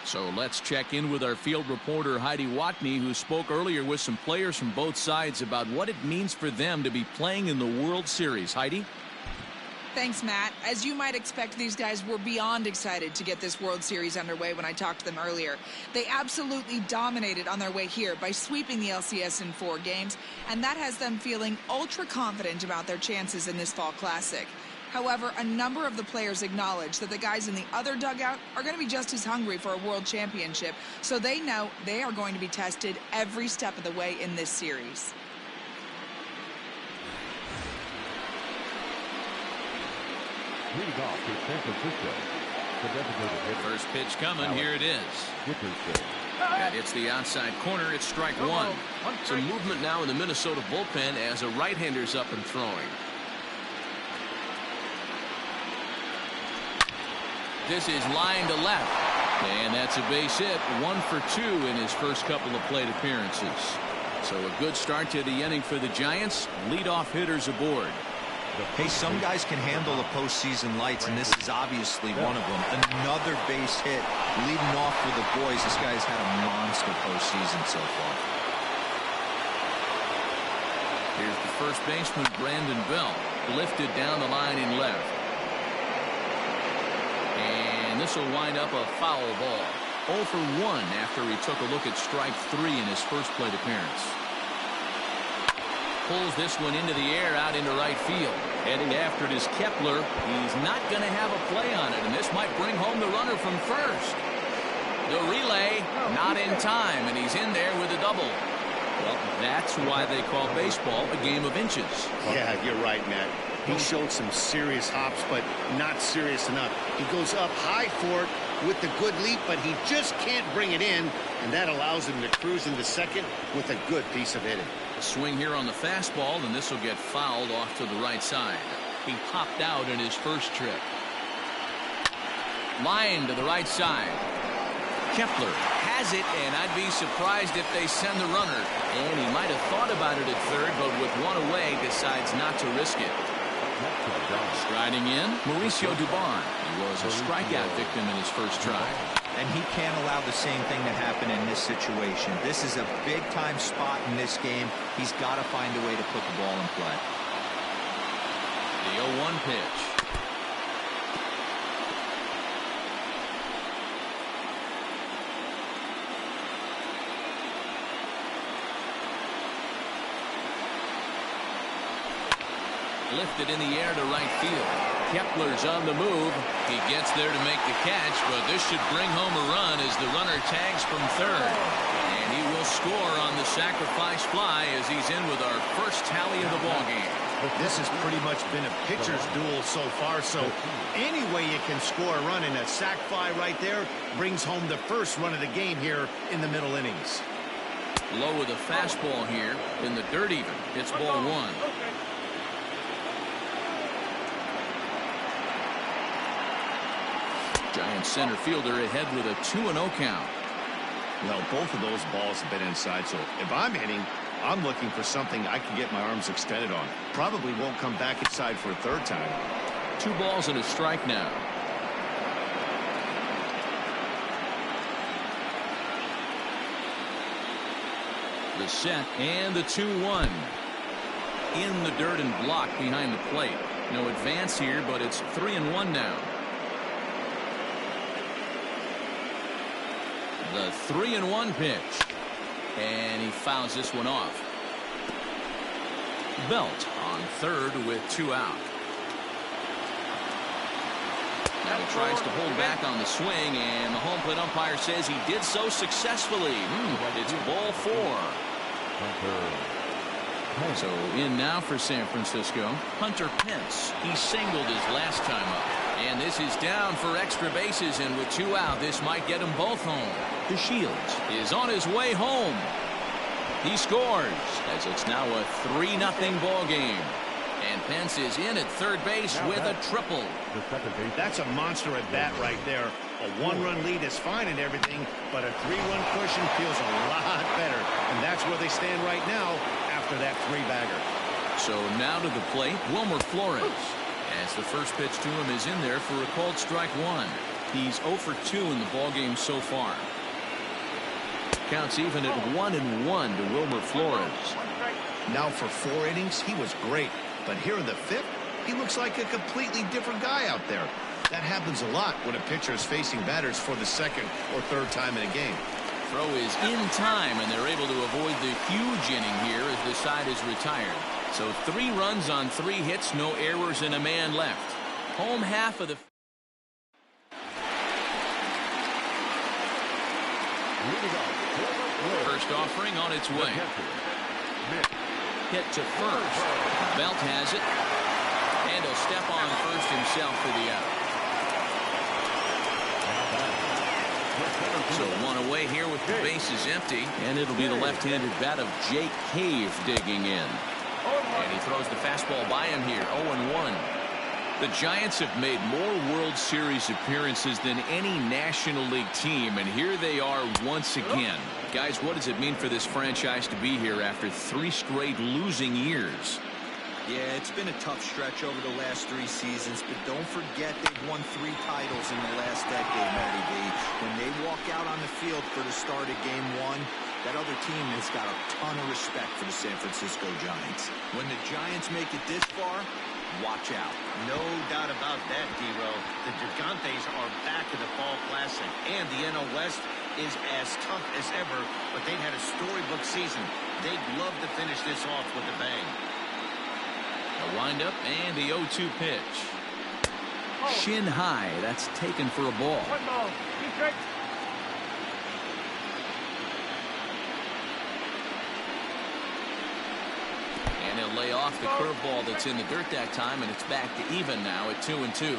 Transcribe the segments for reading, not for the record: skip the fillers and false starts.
So let's check in with our field reporter Heidi Watney, who spoke earlier with some players from both sides about what it means for them to be playing in the World Series. Heidi? Thanks, Matt. As you might expect, these guys were beyond excited to get this World Series underway when I talked to them earlier. They absolutely dominated on their way here by sweeping the LCS in 4 games, and that has them feeling ultra confident about their chances in this Fall Classic. However, a number of the players acknowledge that the guys in the other dugout are going to be just as hungry for a World Championship, so they know they are going to be tested every step of the way in this series. Leading off is San Francisco. The designated hitter. First pitch coming. Here it is. That hits the outside corner. It's strike 1. Some movement now in the Minnesota bullpen as a right-hander's up and throwing. This is line to left. And that's a base hit. 1 for 2 in his first couple of plate appearances. So a good start to the inning for the Giants. Leadoff hitters aboard. Hey, some guys can handle the postseason lights, and this is obviously one of them. Another base hit leading off for the boys. This guy's had a monster postseason so far. Here's the first baseman, Brandon Bell, lifted down the line in left. And this will wind up a foul ball. 0 for 1 after he took a look at strike 3 in his first plate appearance. Pulls this one into the air out into right field. Heading after it is Kepler. He's not going to have a play on it, and this might bring home the runner from first. The relay not in time, and he's in there with a double. Well, that's why they call baseball a game of inches. Yeah, you're right, Matt. He showed some serious hops, but not serious enough. He goes up high for it with the good leap, but he just can't bring it in, and that allows him to cruise into second with a good piece of hitting. Swing here on the fastball, and this will get fouled off to the right side. He popped out in his first trip. Line to the right side. Kepler has it, and I'd be surprised if they send the runner. And he might have thought about it at third, but with one away, decides not to risk it. Striding in, Mauricio Dubon. He was a strikeout victim in his first try. And he can't allow the same thing to happen in this situation. This is a big-time spot in this game. He's got to find a way to put the ball in play. The 0-1 pitch. Lifted in the air to right field. Kepler's on the move. He gets there to make the catch, but this should bring home a run as the runner tags from third. And he will score on the sacrifice fly as he's in with our first tally of the ballgame. This has pretty much been a pitcher's duel so far, so any way you can score a run, in a sac fly right there brings home the first run of the game here in the middle innings. Low with a fastball here in the dirt even. It's ball 1. Giant center fielder ahead with a 2-0 count. Well, both of those balls have been inside, so if I'm hitting, I'm looking for something I can get my arms extended on. Probably won't come back inside for a third time. 2 balls and a strike now. The set and the 2-1. In the dirt and blocked behind the plate. No advance here, but it's 3-1 now. The 3-1 pitch. And he fouls this one off. Belt on third with 2 out. Now he tries to hold back on the swing, and the home plate umpire says he did so successfully. It's ball 4. So in now for San Francisco, Hunter Pence. He singled his last time up. And this is down for extra bases, and with 2 out, this might get them both home. The Shields is on his way home. He scores as it's now a 3-0 ball game. And Pence is in at third base with a triple. That's a monster at bat right there. A 1-run lead is fine and everything, but a 3-run cushion feels a lot better. And that's where they stand right now after that 3-bagger. So now to the plate, Wilmer Flores. As the first pitch to him is in there for a called strike 1. He's 0 for 2 in the ballgame so far. Counts even at 1-1 to Wilmer Flores. Now for 4 innings, he was great. But here in the 5th, he looks like a completely different guy out there. That happens a lot when a pitcher is facing batters for the 2nd or 3rd time in a game. Throw is in time, and they're able to avoid the huge inning here as the side is retired. So 3 runs on 3 hits, no errors, and a man left. Home half of the... First offering on its way. Hit to first. Belt has it. And he'll step on first himself for the out. So 1 away here with the bases empty. And it'll be the left-handed bat of Jake Cave digging in. And he throws the fastball by him here. 0-1. The Giants have made more World Series appearances than any National League team, and here they are once again. Guys, what does it mean for this franchise to be here after 3 straight losing years? Yeah, it's been a tough stretch over the last 3 seasons, but don't forget they've won 3 titles in the last decade, Matty B. When they walk out on the field for the start of Game 1, that other team has got a ton of respect for the San Francisco Giants. When the Giants make it this far, watch out. No doubt about that, D-Row. The Gigantes are back in the Fall Classic, and the NL West is as tough as ever, but they've had a storybook season. They'd love to finish this off with a bang. A windup and the 0-2 pitch. Shin high. That's taken for a ball. And he'll lay off the curveball that's in the dirt that time, and it's back to even now at 2-2.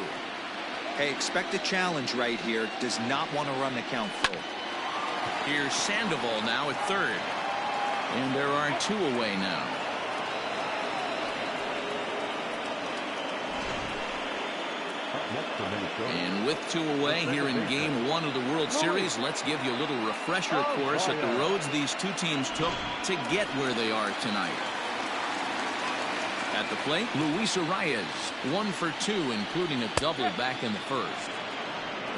Hey, expect a challenge right here. Does not want to run the count full. Here's Sandoval now at 3rd. And there are 2 away now. And with 2 away here in Game 1 of the World Series, let's give you a little refresher course at the roads these 2 teams took to get where they are tonight. At the plate, Luis Arias, 1 for 2, including a double back in the 1st.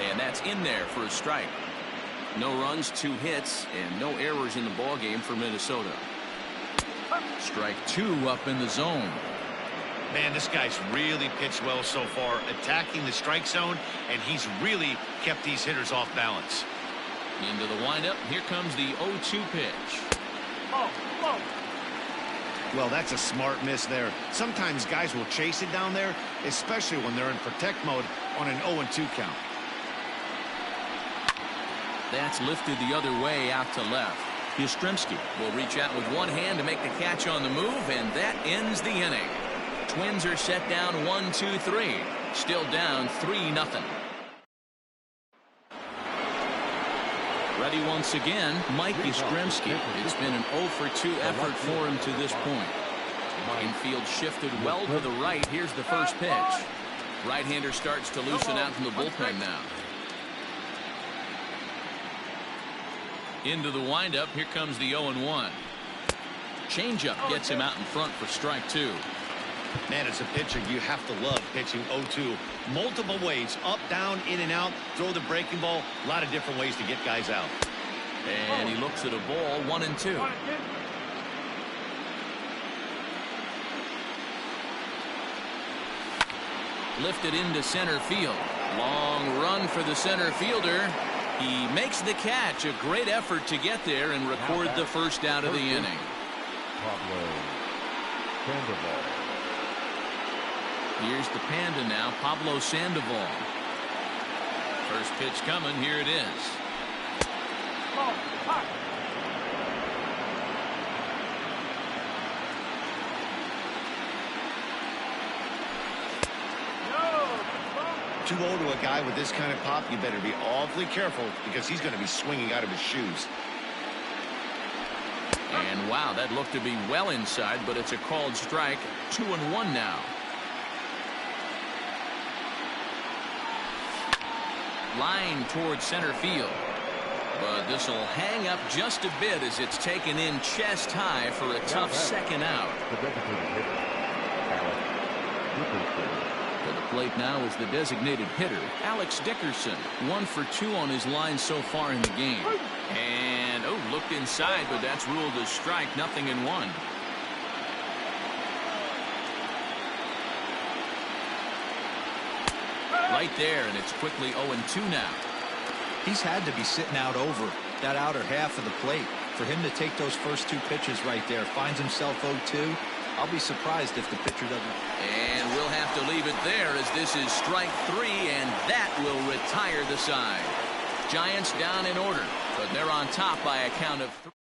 And that's in there for a strike. No runs, 2 hits, and no errors in the ballgame for Minnesota. Strike 2 up in the zone. Man, this guy's really pitched well so far, attacking the strike zone, and he's really kept these hitters off balance. Into the windup. Here comes the 0-2 pitch. Well, that's a smart miss there. Sometimes guys will chase it down there, especially when they're in protect mode on an 0-2 count. That's lifted the other way out to left. Yastrzemski will reach out with one hand to make the catch on the move, and that ends the inning. Twins are set down 1-2-3. Still down 3-0. Ready once again, Mike Yastrzemski. It's been an 0 for 2 effort for him to this point. Infield shifted well to the right. Here's the first pitch. Right-hander starts to loosen out from the bullpen now. Into the windup. Here comes the 0-1. Changeup gets him out in front for strike 2. Man, as a pitcher, you have to love pitching 0-2. Multiple ways, up, down, in and out, throw the breaking ball. A lot of different ways to get guys out. And he looks at a ball, 1-2. Lifted into center field. Long run for the center fielder. He makes the catch. A great effort to get there and record the first out of the inning. Here's the Panda now, Pablo Sandoval. First pitch coming. Here it is. Too old to a guy with this kind of pop, you better be awfully careful because he's going to be swinging out of his shoes. And wow, that looked to be well inside, but it's a called strike. 2-1 now. Line towards center field. But this will hang up just a bit as it's taken in chest high for a tough second out. To the plate now is the designated hitter, Alex Dickerson. 1 for 2 on his line so far in the game. And, oh, looked inside, but that's ruled a strike, 0-1. Right there, and it's quickly 0-2 now. He's had to be sitting out over that outer half of the plate. For him to take those first 2 pitches right there, finds himself 0-2. I'll be surprised if the pitcher doesn't. And we'll have to leave it there as this is strike 3, and that will retire the side. Giants down in order, but they're on top by a count of 3.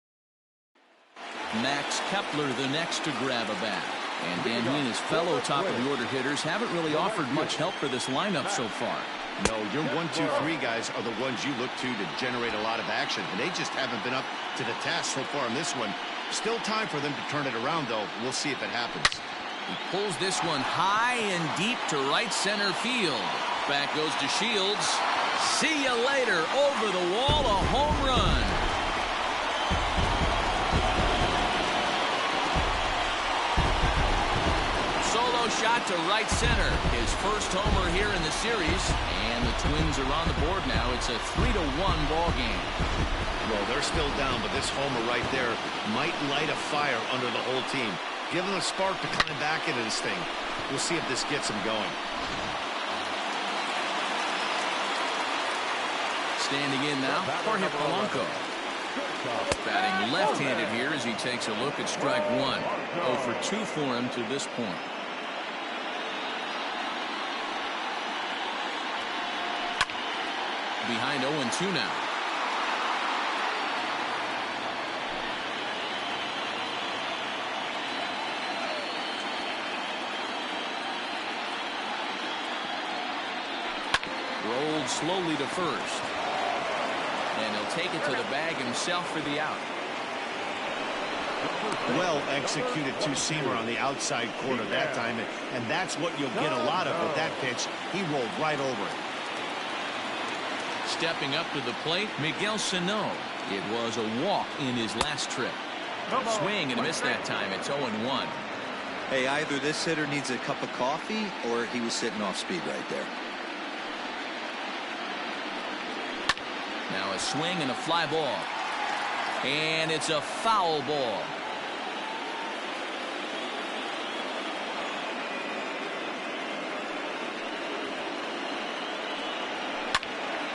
Max Kepler the next to grab a bat. And Dan, he and his fellow top-of-the-order hitters haven't really offered much help for this lineup so far. No, your 1, 2, 3 guys are the ones you look to generate a lot of action, and they just haven't been up to the task so far in this one. Still time for them to turn it around, though. We'll see if it happens. He pulls this one high and deep to right center field. Back goes to Shields. See you later. Over the wall, a home run. Solo shot to right center. His first homer here in the series. And the Twins are on the board now. It's a 3-1 ball game. Well, they're still down, but this homer right there might light a fire under the whole team. Give them a spark to climb back into this thing. We'll see if this gets them going. Standing in now, Jorge Polanco. Batting left-handed here as he takes a look at strike 1. 0 for 2 for him to this point. Behind 0-2 now. Rolled slowly to first. And he'll take it to the bag himself for the out. Well executed two-seamer on the outside corner that time, and that's what you'll get a lot of with that pitch. He rolled right over it. Stepping up to the plate, Miguel Sano. It was a walk in his last trip. Swing and a miss that time. It's 0-1. Hey, either this hitter needs a cup of coffee or he was sitting off speed right there. Now a swing and a fly ball. And it's a foul ball.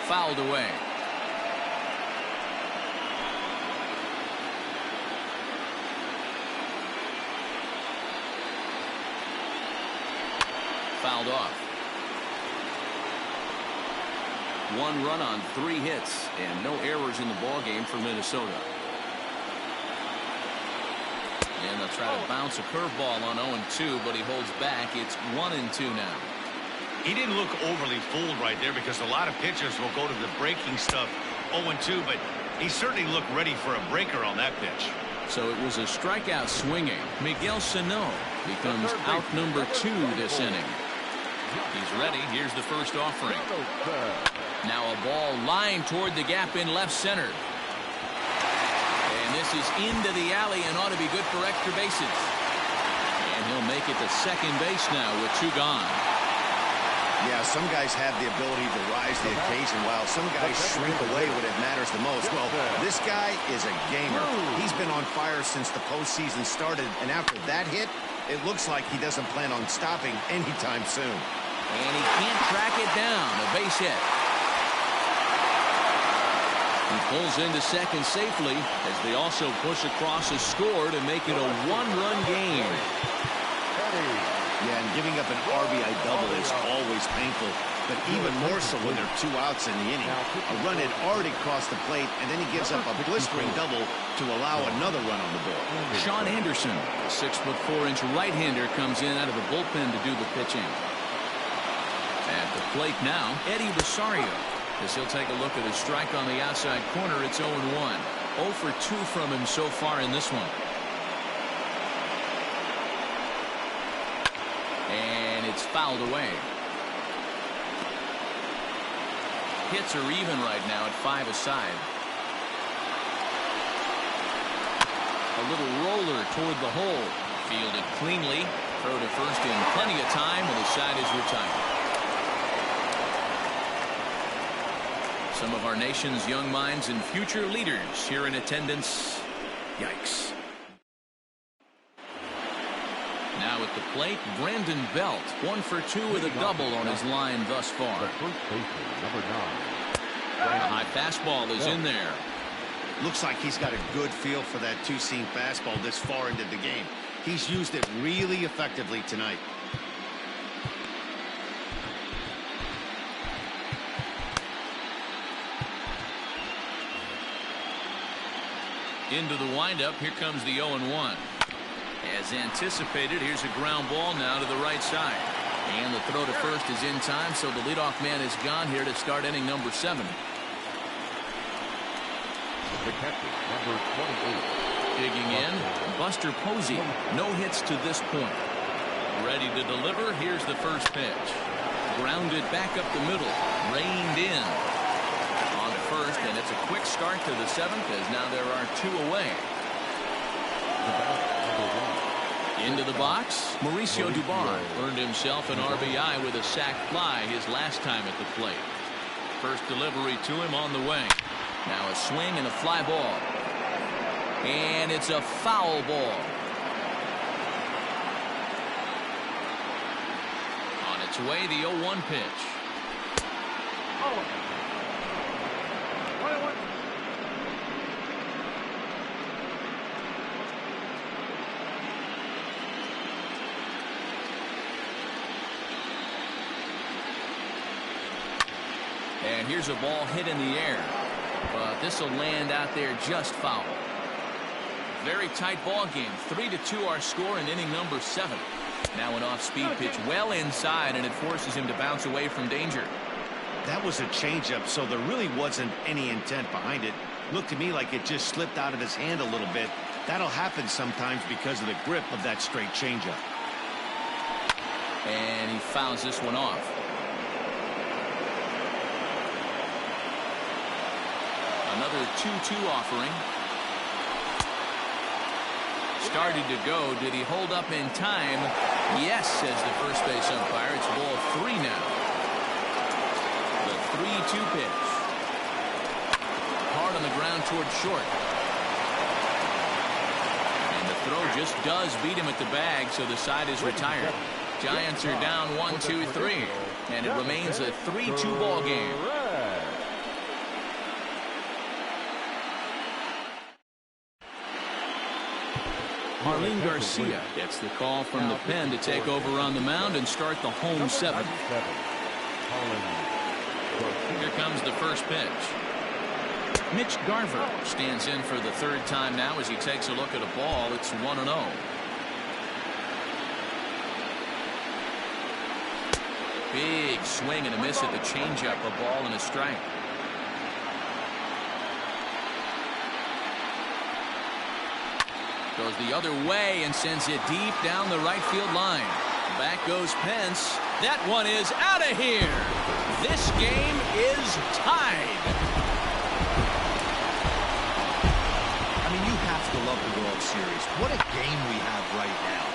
Fouled away. Fouled off. 1 run on 3 hits and no errors in the ball game for Minnesota. And they'll try to bounce a curveball on 0-2, but he holds back. It's 1-2 now. He didn't look overly fooled right there because a lot of pitchers will go to the breaking stuff 0-2, but he certainly looked ready for a breaker on that pitch. So it was a strikeout swinging. Miguel Sano becomes out number 2 this inning. He's ready. Here's the first offering. Now a ball lined toward the gap in left center. And this is into the alley and ought to be good for extra bases. And he'll make it to second base now with 2 gone. Yeah, some guys have the ability to rise to the occasion while some guys shrink away when it matters the most. Well, this guy is a gamer. He's been on fire since the postseason started, and after that hit, it looks like he doesn't plan on stopping anytime soon. And he can't track it down. A base hit. He pulls into second safely as they also push across a score to make it a 1-run game. Yeah, and giving up an RBI double is always painful, but even more so when there are 2 outs in the inning. A run had already crossed the plate, and then he gives up a blistering double to allow another run on the board. Sean Anderson, a 6'4" right-hander, comes in out of the bullpen to do the pitching. At the plate now, Eddie Rosario. As he'll take a look at his strike on the outside corner, it's 0-1. 0 for 2 from him so far in this one. And it's fouled away. Hits are even right now at 5 aside. A little roller toward the hole. Fielded cleanly. Throw to first in plenty of time, and the side is retired. Some of our nation's young minds and future leaders here in attendance. Yikes. Now at the plate, Brandon Belt, 1 for 2 with a double on his line thus far. The first baseman, number 9. The high fastball is in there. Looks like he's got a good feel for that two-seam fastball this far into the game. He's used it really effectively tonight. Into the windup, here comes the 0-1. As anticipated, here's a ground ball now to the right side. And the throw to first is in time, so the leadoff man is gone here to start inning number 7. The catcher, number 28. Digging in, Buster Posey. No hits to this point. Ready to deliver, here's the first pitch. Grounded back up the middle, reined in. On first, and it's a quick start to the 7th as now there are 2 away. Into the box, Mauricio Dubon earned himself an RBI with a sac fly his last time at the plate. First delivery to him on the way. Now a swing and a fly ball. And it's a foul ball. On its way, the 0-1 pitch. And here's a ball hit in the air. But this will land out there just foul. Very tight ball game. 3-2 our score in inning number 7. Now an off-speed pitch well inside, and it forces him to bounce away from danger. That was a changeup, so there really wasn't any intent behind it. Looked to me like it just slipped out of his hand a little bit. That'll happen sometimes because of the grip of that straight changeup. And he fouls this one off. Another 2-2 offering. Started to go. Did he hold up in time? Yes, says the first base umpire. It's ball 3 now. The 3-2 pitch. Hard on the ground towards short. And the throw just does beat him at the bag, so the side is retired. Giants are down 1-2-3. And it remains a 3-2 ball game. Marlene Garcia gets the call from the pen to take over on the mound and start the home 7th. Here comes the first pitch. Mitch Garver stands in for the 3rd time now as he takes a look at a ball. It's 1-0. Big swing and a miss at the changeup, a ball and a strike. Goes the other way and sends it deep down the right field line. Back goes Pence. That one is out of here. This game is tied. I mean, you have to love the World Series. What a game we have right now.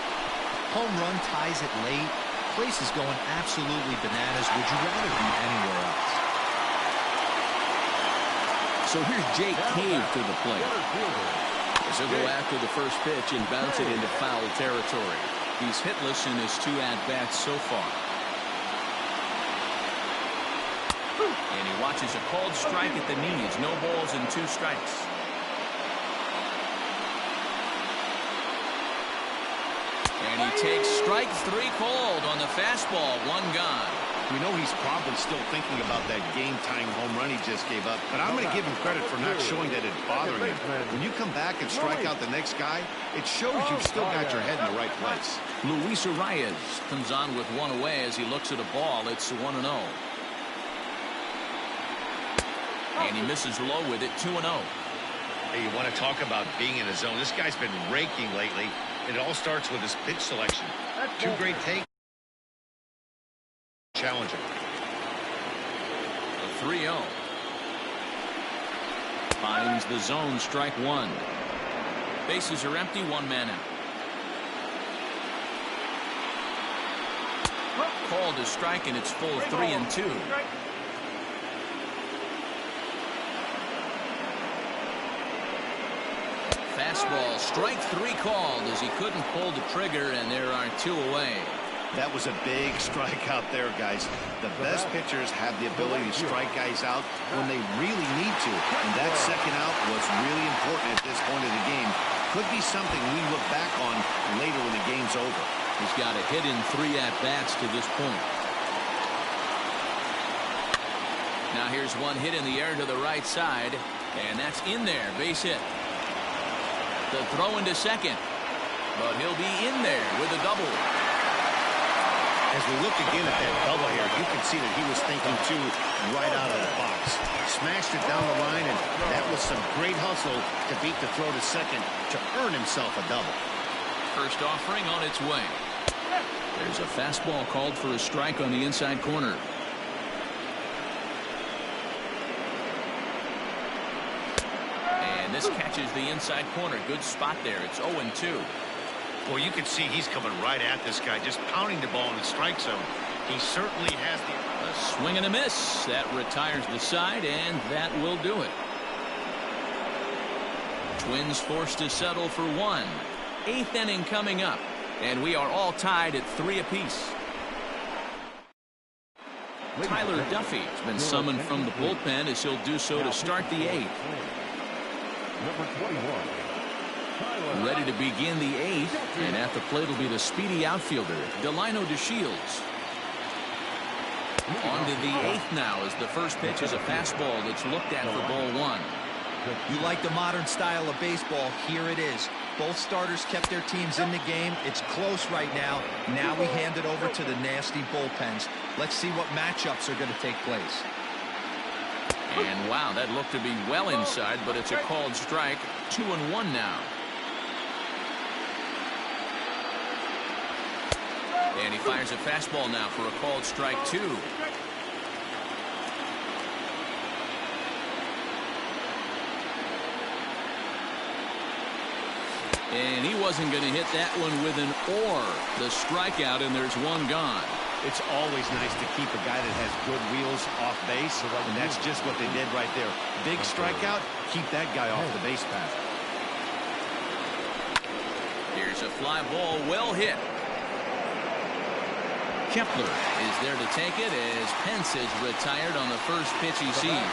Home run ties it late. Place is going absolutely bananas. Would you rather be anywhere else? So here's Jake Cave to the plate. As he'll go after the first pitch and bounce it into foul territory. He's hitless in his 2 at-bats so far. And he watches a called strike at the knees. No balls and 2 strikes. And he takes strike 3 called on the fastball. 1 gone. We know he's probably still thinking about that game-tying home run he just gave up, but I'm going to give him credit for not showing that it's bothering him. When you come back and strike out the next guy, it shows you've still got your head in the right place. Luis Arias comes on with 1 away as he looks at a ball. It's 1-0. And he misses low with it, 2-0. Hey, you want to talk about being in a zone? This guy's been raking lately. It all starts with his pitch selection. 2 great takes. Challenger. The 3-0. Finds the zone, strike 1. Bases are empty, 1 man out. Called a strike, and it's full 3-2. fastball. Strike 3 called as he couldn't pull the trigger, and there are 2 away. That was a big strikeout there, guys. The best pitchers have the ability to strike guys out when they really need to. And that second out was really important at this point of the game. Could be something we look back on later when the game's over. He's got a hit in 3 at-bats to this point. Now here's one hit in the air to the right side, and that's in there, base hit. The throw into second, but he'll be in there with a double. As we look again at that double here, you can see that he was thinking, too, right out of the box. Smashed it down the line, and that was some great hustle to beat the throw to second to earn himself a double. First offering on its way. There's a fastball called for a strike on the inside corner. And this catches the inside corner. Good spot there. It's 0-2. Well, you can see he's coming right at this guy, just pounding the ball in the strike zone. He certainly has the... A swing and a miss. That retires the side, and that will do it. Twins forced to settle for 1. 8th inning coming up, and we are all tied at 3 apiece. Tyler Duffy has been summoned from the bullpen as he'll do so to start the 8th. Number 21. Ready to begin the 8th, and at the plate will be the speedy outfielder, Delino DeShields. On to the 8th now as the first pitch is a fastball that's looked at for ball 1. You like the modern style of baseball. Here it is. Both starters kept their teams in the game. It's close right now. Now we hand it over to the nasty bullpens. Let's see what matchups are going to take place. And wow, that looked to be well inside, but it's a called strike. 2-1 now. And he fires a fastball now for a called strike 2. And he wasn't going to hit that one with an or. The strikeout, and there's one gone. It's always nice to keep a guy that has good wheels off base, and that's just what they did right there. Big strikeout, keep that guy off the base path. Here's a fly ball, well hit. Kepler is there to take it as Pence is retired on the first pitch he sees.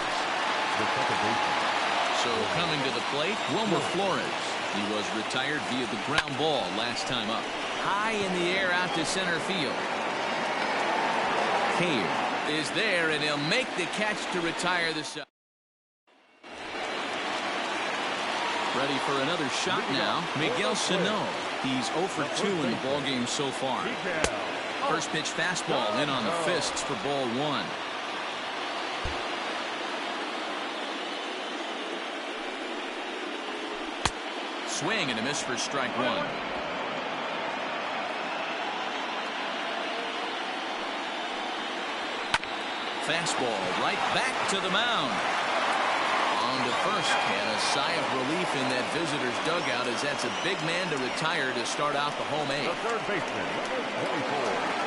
So coming to the plate, Wilmer Flores. He was retired via the ground ball last time up. High in the air out to center field. Cave is there, and he'll make the catch to retire the side. Ready for another shot now, Miguel Sano. He's 0 for 2 in the ballgame so far. First pitch fastball in on the fists for ball 1. Swing and a miss for strike 1. Fastball right back to the mound. On to first, and a sigh of relief in that visitor's dugout as that's a big man to retire to start out the home 8th. The third baseman, number 24.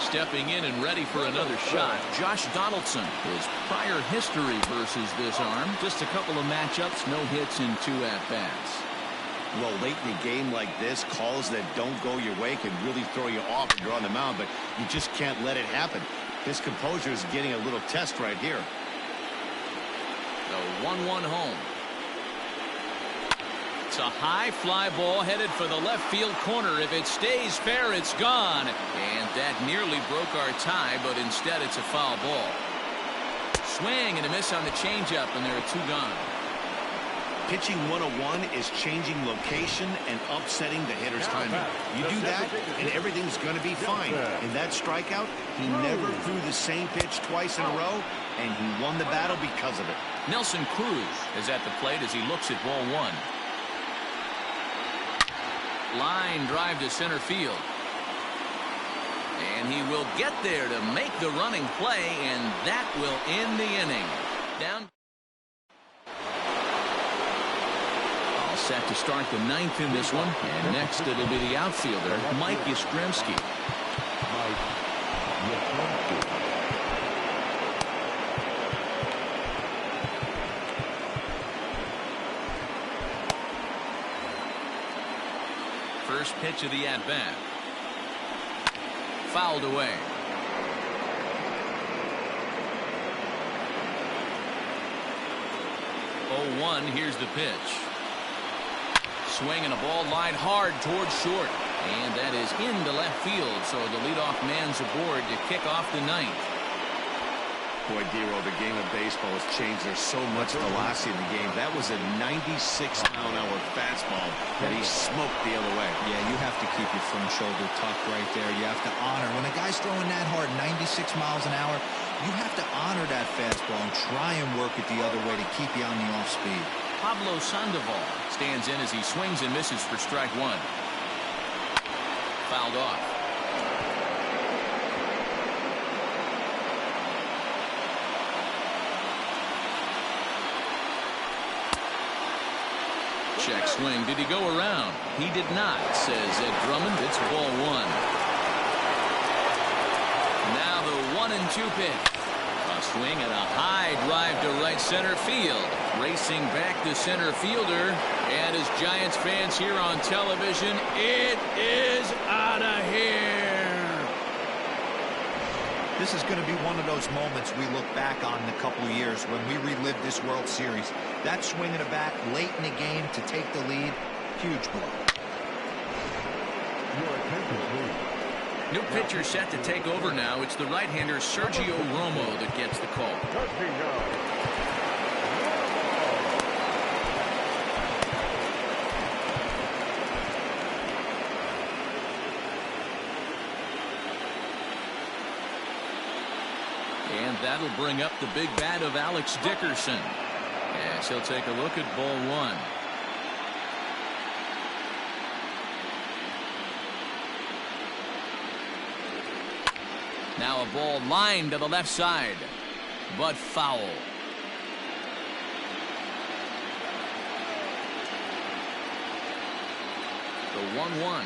Stepping in and ready for another shot, Josh Donaldson. His prior history versus this arm, just a couple of matchups, no hits in 2 at-bats. Well, late in a game like this, calls that don't go your way can really throw you off when you're on the mound, but you just can't let it happen. His composure is getting a little test right here. The 1-1 home. It's a high fly ball headed for the left field corner. If it stays fair, it's gone. And that nearly broke our tie, but instead it's a foul ball. Swing and a miss on the changeup, and there are 2 gone. Pitching 101 is changing location and upsetting the hitter's timing. You do that, and everything's going to be fine. In that strikeout, he never threw the same pitch twice in a row, and he won the battle because of it. Nelson Cruz is at the plate as he looks at ball 1. Line drive to center field. And he will get there to make the running play, and that will end the inning. Down. All set to start the 9th in this one. And next it'll be the outfielder, Mike Yastrzemski. first pitch of the at-bat. Fouled away. 0-1, here's the pitch. Swing and a ball lined hard towards short. And that is into left field, so the leadoff man's aboard to kick off the ninth. Boy, Dero, the game of baseball has changed. There's so much velocity in the game. That was a 96-mile-an-hour fastball that he smoked the other way. Yeah, you have to keep your front shoulder tucked right there. You have to honor. When a guy's throwing that hard, 96 miles an hour, you have to honor that fastball and try and work it the other way to keep you on the off speed. Pablo Sandoval stands in as he swings and misses for strike one. Fouled off. Check swing. Did he go around? He did not, says Ed Drummond. It's ball one. Now the 1-2 pitch. A swing and a high drive to right center field. Racing back the center fielder. And as Giants fans here on television, it is out of here. This is going to be one of those moments we look back on in a couple of years when we relive this World Series. That swing of the bat late in the game to take the lead, huge blow. Your attention, please. New pitcher set to take over now. It's the right-hander Sergio Romo that gets the call. And that'll bring up the big bat of Alex Dickerson. As he'll take a look at ball one. Now a ball lined to the left side, but foul. The 1-1.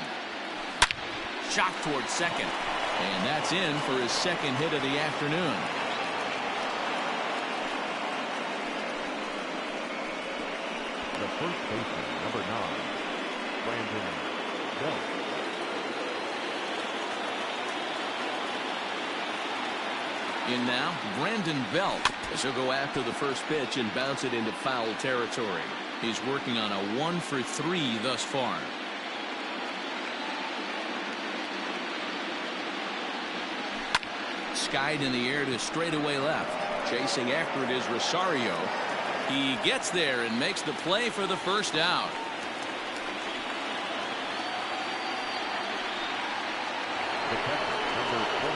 Shot towards second. And that's in for his second hit of the afternoon. The first baseman, number 9, Brandon Belt. In now, Brandon Belt, as he'll go after the first pitch and bounce it into foul territory. He's working on a 1-for-3 thus far. Skied in the air to straightaway left. Chasing after it is Rosario. He gets there and makes the play for the first out.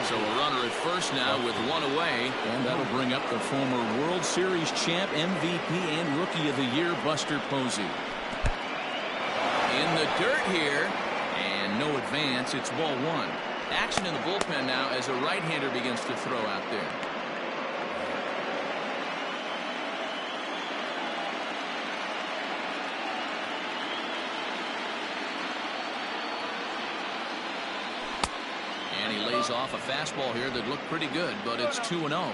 So a runner at first now with one away, and that'll bring up the former World Series champ, MVP, and Rookie of the Year, Buster Posey. In the dirt here, and no advance. It's ball one. Action in the bullpen now as a right-hander begins to throw out there. And he lays off a fastball here that looked pretty good, but it's 2-0. Oh,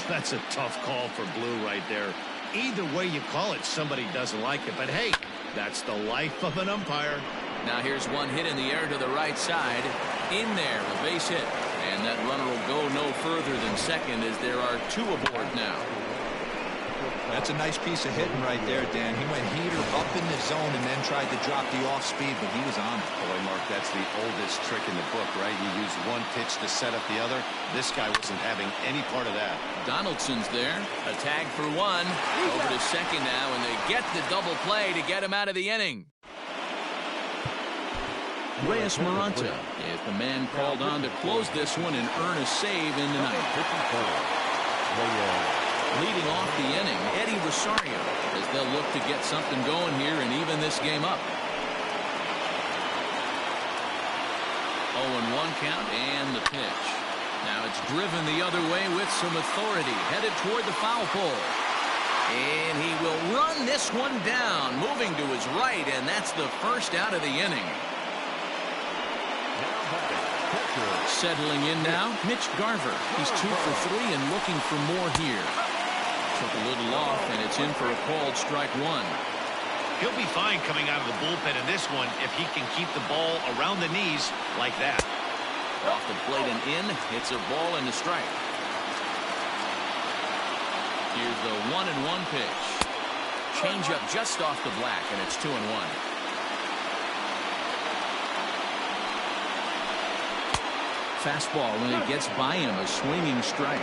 that's a tough call for Blue right there. Either way you call it, somebody doesn't like it. But hey, that's the life of an umpire. Now here's one hit in the air to the right side. In there, a base hit. And that runner will go no further than second as there are two aboard now. That's a nice piece of hitting right there, Dan. He went heater up in the zone and then tried to drop the off speed, but he was on it. Boy, Mark, that's the oldest trick in the book, right? You use one pitch to set up the other. This guy wasn't having any part of that. Donaldson's there. A tag for one. Over to second now, and they get the double play to get him out of the inning. Reyes Maranta is the man called on to close this one and earn a save in the ninth. Leading off the inning, Eddie Rosario, as they'll look to get something going here and even this game up. 0-1 count and the pitch. Now it's driven the other way with some authority, headed toward the foul pole. And he will run this one down, moving to his right, and that's the first out of the inning. Settling in now, Mitch Garver. He's 2 for 3 and looking for more here. Took a little off, and it's in for a called strike one. He'll be fine coming out of the bullpen in this one if he can keep the ball around the knees like that. Off the plate and in. It's a ball and a strike. Here's the 1-1 pitch. Change up just off the black, and it's 2-1. Fastball when it gets by him, a swinging strike.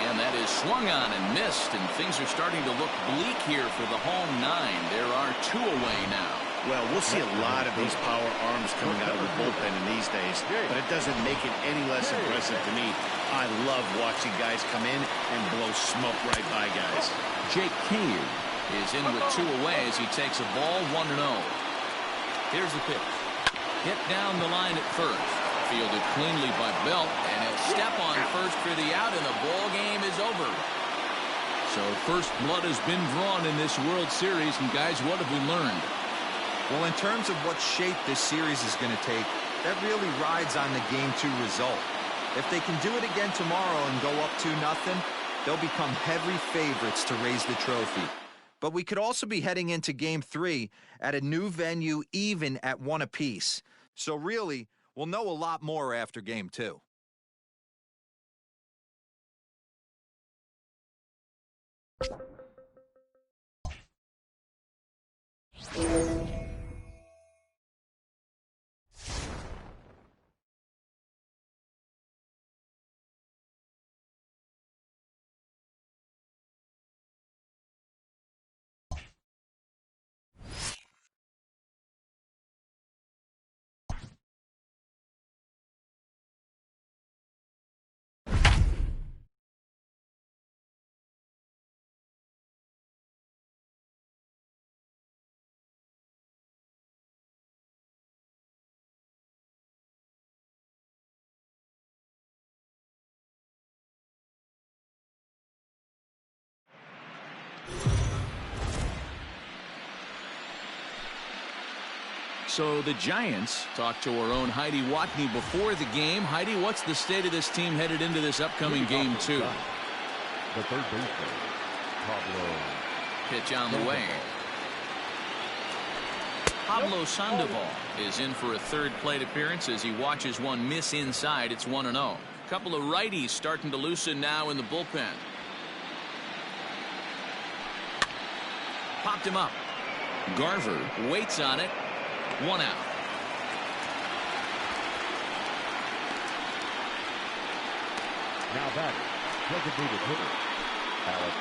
And that is swung on and missed, and things are starting to look bleak here for the home 9. There are 2 away now. Well, we'll see a lot of these power arms coming out of the bullpen in these days, but it doesn't make it any less impressive to me. I love watching guys come in and blow smoke right by guys. Jake Cave is in with 2 away as he takes a ball 1-0. Here's the pitch. Hit down the line at first. Fielded cleanly by Belt, and he'll step on first for the out, and the ball game is over. So first blood has been drawn in this World Series, and guys, what have we learned? Well, in terms of what shape this series is going to take, that really rides on the Game 2 result. If they can do it again tomorrow and go up 2-0, they'll become heavy favorites to raise the trophy. But we could also be heading into Game 3 at a new venue, even at 1 apiece. So really, we'll know a lot more after Game 2. So the Giants talked to our own Heidi Watney before the game. Heidi, what's the state of this team headed into this upcoming Game 2? The third baseman, Pablo. Pitch on the way. Pablo Sandoval is in for a third plate appearance as he watches one miss inside. It's 1-0. A couple of righties starting to loosen now in the bullpen. Popped him up. Garver waits on it. 1 out. Now back, designated hitter, Alex.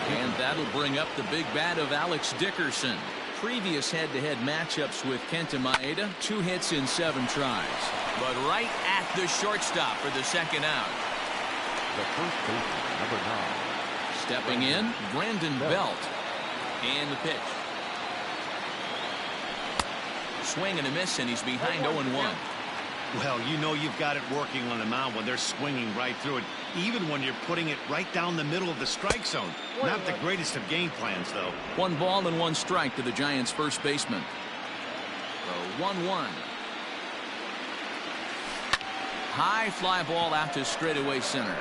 And that'll bring up the big bat of Alex Dickerson. Previous head-to-head matchups with Kenta Maeda, 2 hits in 7 tries. But right at the shortstop for the second out. The first baseman, number 9. Stepping in, Brandon Belt. And the pitch. Swing and a miss, and he's behind 0-1. Well, you know you've got it working on the mound when they're swinging right through it, even when you're putting it right down the middle of the strike zone. Not the greatest of game plans, though. 1 ball and 1 strike to the Giants' first baseman. The 1-1. High fly ball out to straightaway center.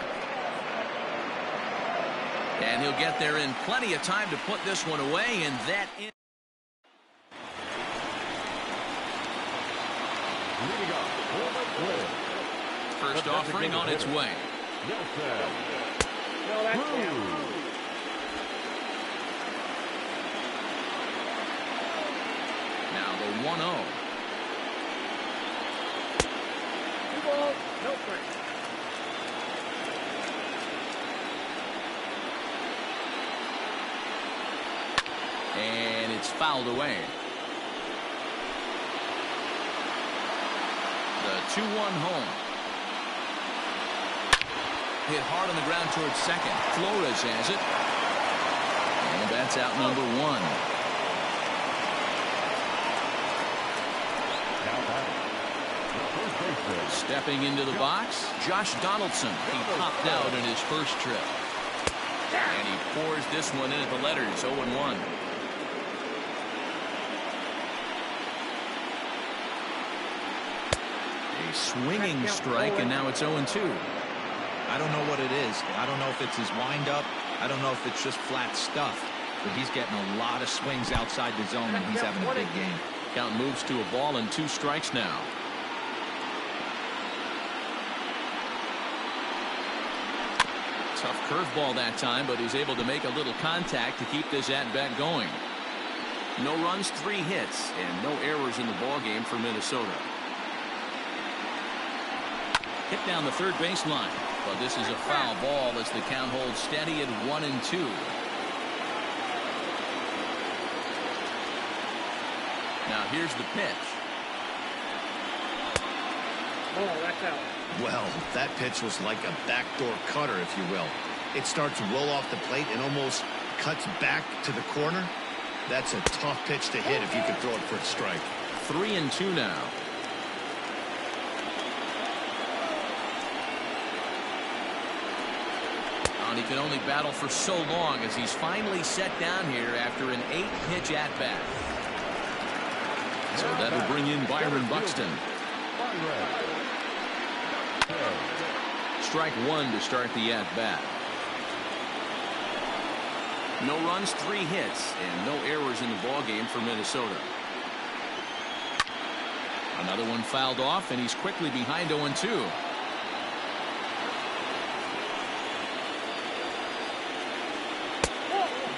And he'll get there in plenty of time to put this one away, and that is. First offering on its way. Now the 1-0. And it's fouled away. The 2-1 home. Hit hard on the ground towards second. Flores has it. And that's out number 1. Stepping into the box, Josh Donaldson. He popped out in his first trip. And he pours this one in at the letters, 0-1. A swinging strike, and now it's 0-2. I don't know what it is. I don't know if it's his windup. I don't know if it's just flat stuff. But he's getting a lot of swings outside the zone, and he's having a big game. Count moves to a ball and 2 strikes now. Tough curveball that time, but he's able to make a little contact to keep this at-bat going. No runs, 3 hits, and no errors in the ballgame for Minnesota. Hit down the third baseline, but this is a foul ball as the count holds steady at 1-2. Now here's the pitch. Oh, that's out. Well, that pitch was like a backdoor cutter, if you will. It starts to roll off the plate and almost cuts back to the corner. That's a tough pitch to hit if you could throw it for a strike. 3-2 now. And he can only battle for so long as he's finally set down here after an 8-pitch at-bat. So that'll bring in Byron Buxton. Strike 1 to start the at-bat. No runs, 3 hits, and no errors in the ballgame for Minnesota. Another one fouled off, and he's quickly behind 0-2.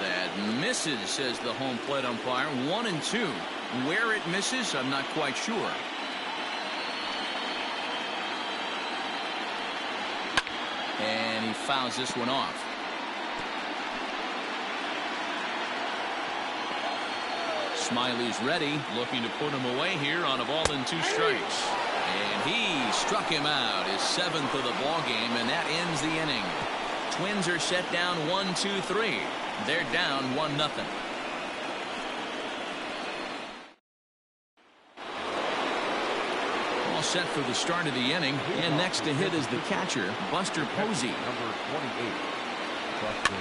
That misses, says the home plate umpire. 1-2. Where it misses, I'm not quite sure. And he fouls this one off. Smiley's ready, looking to put him away here on a ball and 2 strikes. And he struck him out, his 7th of the ball game, and that ends the inning. Twins are set down 1-2-3. They're down 1-0. All set for the start of the inning, and next to hit is the catcher, Buster Posey. Number 28, Buster.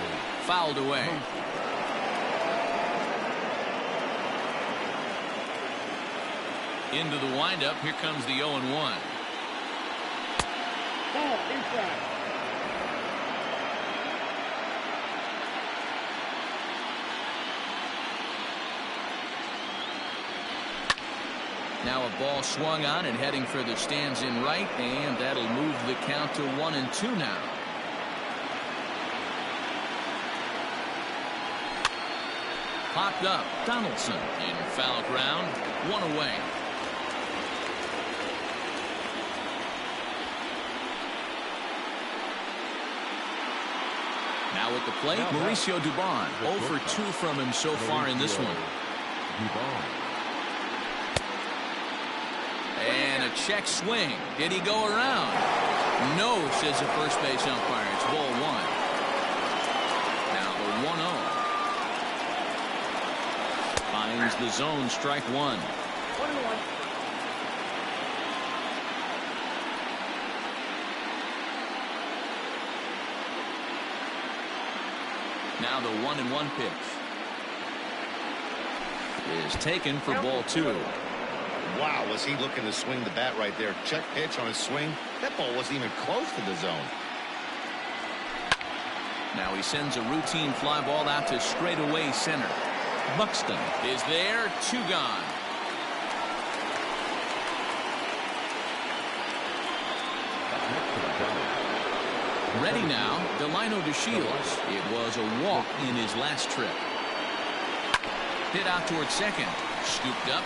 Fouled away. Into the windup. Here comes the 0-1. Ball inside. Now a ball swung on and heading for the stands in right, and that'll move the count to 1-2 now. Popped up. Donaldson in foul ground. 1 away. Now at the plate, Mauricio Dubon. 0 for 2 from him so far in this one. And a check swing. Did he go around? No, says the first base umpire. It's ball 1. Now the 1-0. Finds the zone, strike 1. 1-1. Now the 1-1 pitch is taken for ball 2. Wow, was he looking to swing the bat right there. Check pitch on his swing. That ball wasn't even close to the zone. Now he sends a routine fly ball out to straightaway center. Buxton is there. 2 gone. Ready now, Delino DeShields. It was a walk in his last trip. Hit out towards second. Scooped up.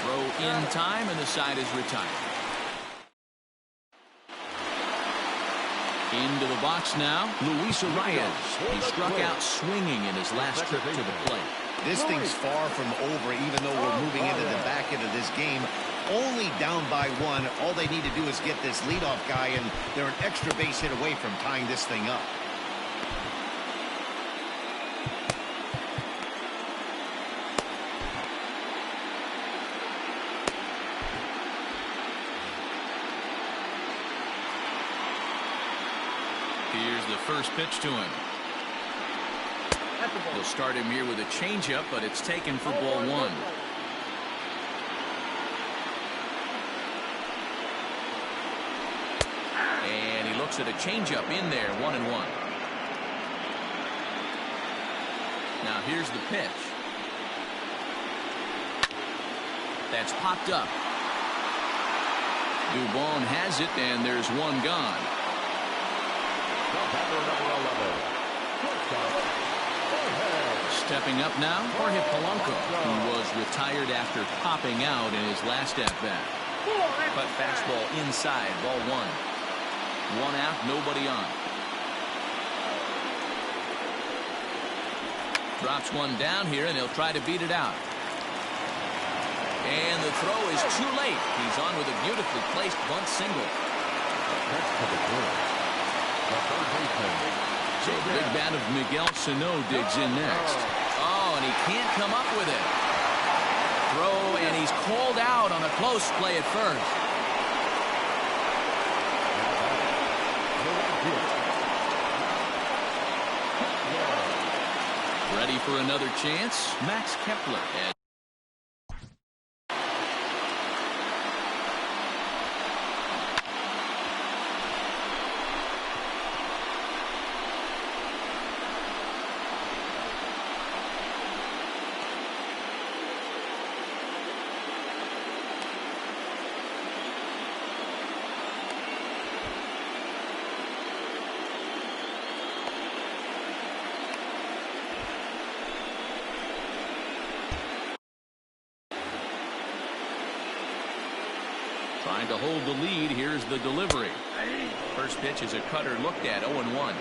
Throw in time, and the side is retired. Into the box now, Luis Arias. He struck out swinging in his last trip to the plate. This thing's far from over, even though we're moving into the back end of this game. Only down by 1. All they need to do is get this leadoff guy, and they're an extra base hit away from tying this thing up. Here's the first pitch to him. They'll start him here with a changeup, but it's taken for ball 1. looks at a changeup in there, 1-1. Now here's the pitch. That's popped up. Dubon has it, and there's one gone. Stepping up now, Jorge Polanco, who was retired after popping out in his last at-bat. Cut fastball inside, ball 1. 1 out, nobody on. Drops one down here, and he'll try to beat it out. And the throw is too late. He's on with a beautifully placed bunt single. So the big bat of Miguel Sano digs in next. Oh, and he can't come up with it. Throw, and he's called out on a close play at first. Ready for another chance? Max Kepler. Trying to hold the lead. Here's the delivery. First pitch is a cutter looked at, 0-1.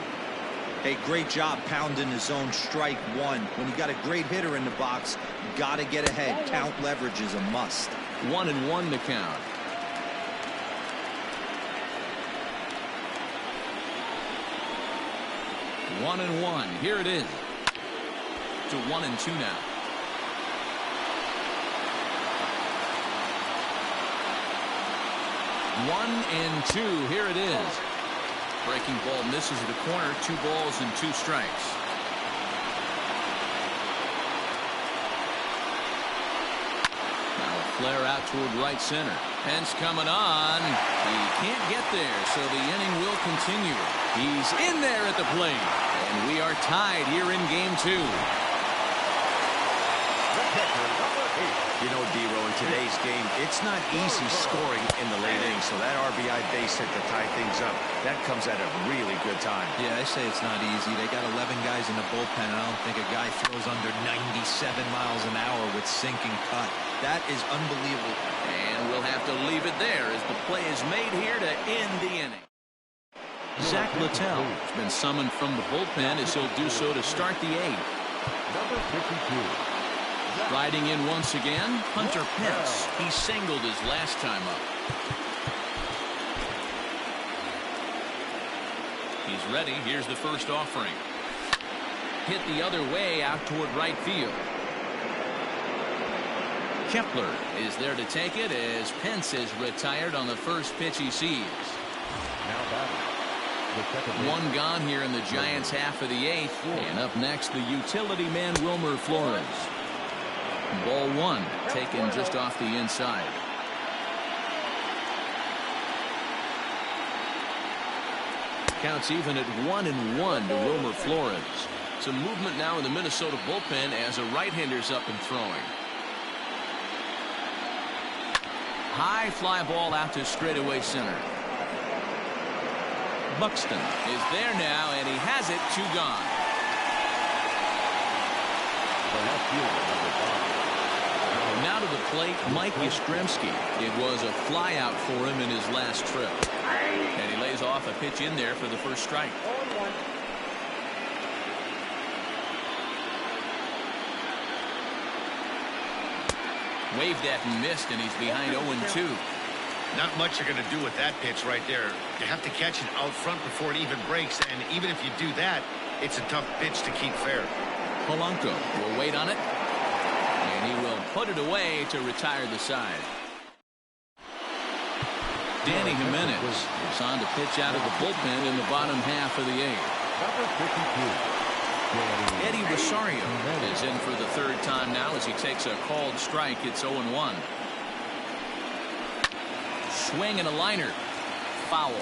Hey, great job pounding his own strike 1. When you got a great hitter in the box, you got to get ahead. Count leverage is a must. 1-1 the count. One and one. Here it is. To 1-2 now. 1-2. Here it is. Breaking ball misses the corner. 2 balls and 2 strikes. Now a flare out toward right center. Pence coming on. He can't get there, so the inning will continue. He's in there at the plate. And we are tied here in game 2. You know, D-Row, in today's game, it's not easy scoring in the late innings, so that RBI base hit to tie things up, that comes at a really good time. Yeah, I say it's not easy. They got 11 guys in the bullpen, and I don't think a guy throws under 97 miles an hour with sinking cut. That is unbelievable. And we'll have to leave it there as the play is made here to end the inning. Zach Littell has been summoned from the bullpen as he'll do so to start the 8th. Number 52. Riding in once again, Hunter Pence. He singled his last time up. He's ready. Here's the first offering. Hit the other way out toward right field. Kepler is there to take it as Pence is retired on the first pitch he sees. Now batting. One gone here in the Giants' half of the 8th. And up next, the utility man Wilmer Flores. Ball 1 taken just off the inside. Counts even at 1-1 to Wilmer Flores. Some movement now in the Minnesota bullpen as a right-hander's up and throwing. High fly ball out to straightaway center. Buxton is there now, and he has it. 2 gone. The left fielder, number 5. Now to the plate, Mike Yastrzemski. It was a fly out for him in his last trip. And he lays off a pitch in there for the first strike. Waved at and missed, and he's behind 0-2. Not much you're going to do with that pitch right there. You have to catch it out front before it even breaks, and even if you do that, it's a tough pitch to keep fair. Polanco will wait on it, and he will put it away to retire the side. Danny Jimenez is on to pitch out of the bullpen in the bottom half of the 8th. Number 52. Eddie Rosario is in for the 3rd time now as he takes a called strike. It's 0-1. Swing and a liner. Foul.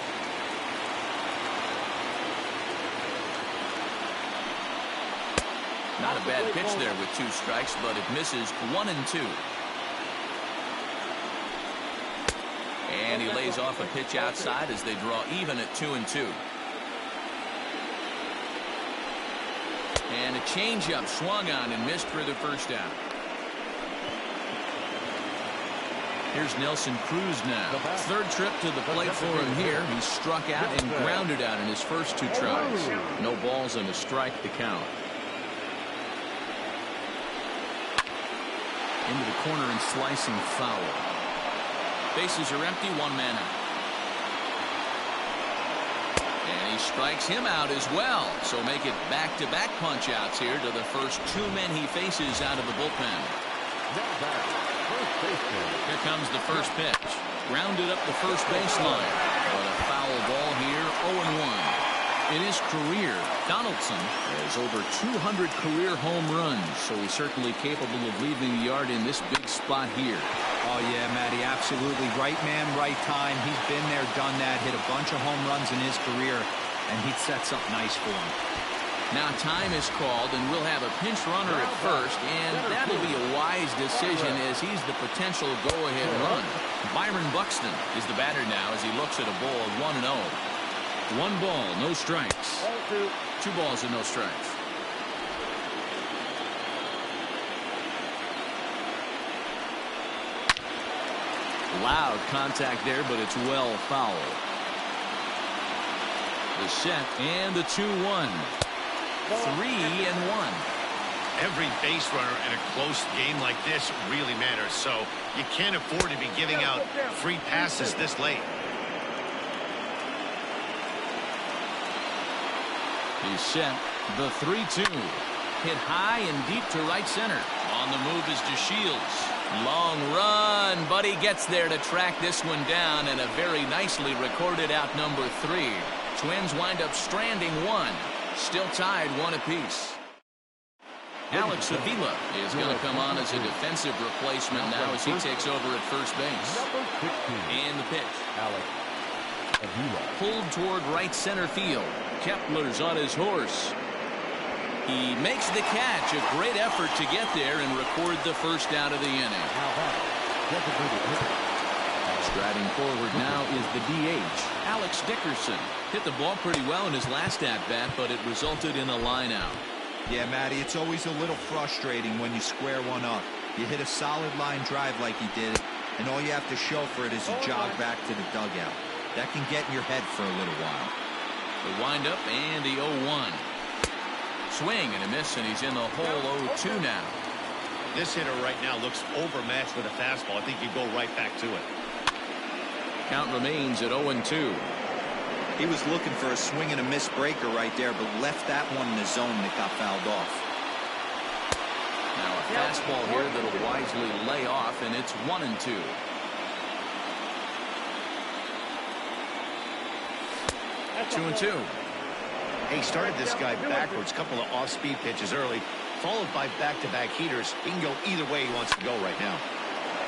Not a bad pitch there with 2 strikes, but it misses 1-2. And he lays off a pitch outside as they draw even at 2-2. And a changeup swung on and missed for the first out. Here's Nelson Cruz now. 3rd trip to the plate for him here. He struck out and grounded out in his first 2 tries. No balls and a strike to count. Into the corner and slicing foul. Bases are empty, 1 man out. And he strikes him out as well. So make it back-to-back punch-outs here to the first 2 men he faces out of the bullpen. Here comes the first pitch. Grounded up the first baseline. But a foul ball here, 0-1. In his career, Donaldson has over 200 career home runs, so he's certainly capable of leaving the yard in this big spot here. Oh, yeah, Matty, absolutely. Right man, right time. He's been there, done that, hit a bunch of home runs in his career, and he sets up nice for him. Now time is called, and we'll have a pinch runner at first, and that'll be a wise decision as he's the potential go-ahead run. Byron Buxton is the batter now as he looks at a ball of 1-0. 1 ball, no strikes. 2 balls and no strikes. Loud contact there, but it's well foul. The set and the 2-1. 3-1. Every base runner in a close game like this really matters, so you can't afford to be giving out free passes this late. He's set. The 3-2. Hit high and deep to right center. On the move is DeShields. Long run, but he gets there to track this one down, and a very nicely recorded out number 3. Twins wind up stranding 1. Still tied 1 apiece. Alex Avila is going to come on as a defensive replacement now as he takes over at first base. And the pitch. Alex Avila. Pulled toward right center field. Kepler's on his horse. He makes the catch. A great effort to get there and record the first out of the inning. Striding forward now is the DH, Alex Dickerson. Hit the ball pretty well in his last at-bat, but it resulted in a line-out. Yeah, Matty, it's always a little frustrating when you square one up. You hit a solid line drive like he did, and all you have to show for it is a jog back to the dugout. That can get in your head for a little while. The windup and the 0-1. Swing and a miss, and he's in the hole 0-2 now. This hitter right now looks overmatched with a fastball. I think you go right back to it. Count remains at 0-2. He was looking for a swing and a miss breaker right there, but left that one in the zone that got fouled off. Now a fastball here that'll wisely lay off, and it's 1-2. Two and 2. He started this guy backwards, couple of off-speed pitches early, followed by back-to-back heaters. He can go either way he wants to go right now.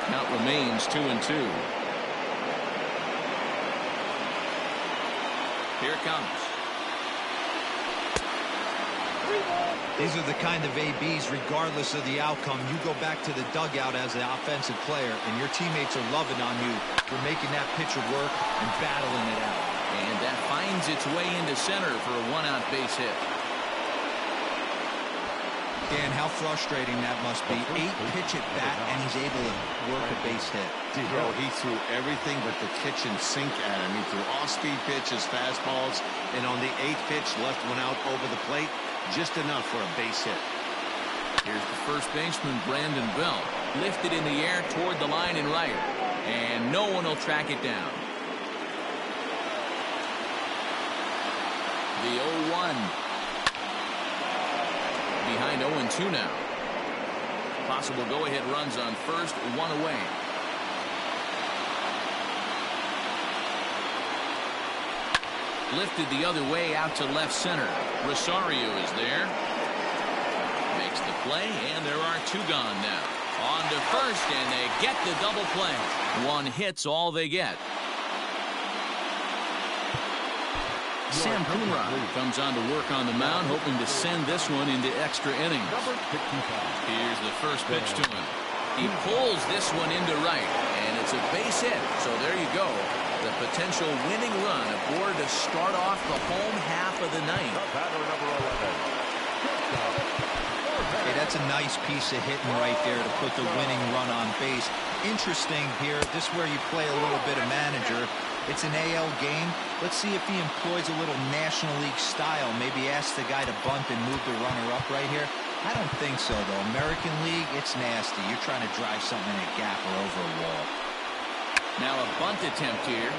Count remains 2-2. Here it comes. These are the kind of ABs, regardless of the outcome. You go back to the dugout as an offensive player, and your teammates are loving on you for making that pitcher work and battling it out. And that finds its way into center for a 1-out base hit. Dan, how frustrating that must be. 8 pitch at bat, and he's able to work a base hit. Bro, he threw everything but the kitchen sink at him. He threw off-speed pitches, fastballs, and on the 8th pitch, left one out over the plate. Just enough for a base hit. Here's the first baseman, Brandon Bell. Lifted in the air toward the line and right. And no one will track it down. The 0-1. Behind 0-2 now. Possible go-ahead runs on first, 1 away. Lifted the other way out to left center. Rosario is there. Makes the play, and there are 2 gone now. On to first, and they get the double play. 1 hit's all they get. Sam Coonrod comes on to work on the mound, hoping to send this one into extra innings. Here's the first pitch to him. He pulls this one into right, and it's a base hit. So there you go. The potential winning run aboard to start off the home half of the ninth. Hey, that's a nice piece of hitting right there to put the winning run on base. Interesting here. This is where you play a little bit of manager. It's an AL game. Let's see if he employs a little National League style. Maybe ask the guy to bunt and move the runner up right here. I don't think so, though. American League, it's nasty. You're trying to drive something in a gap or over a wall. Now a bunt attempt here.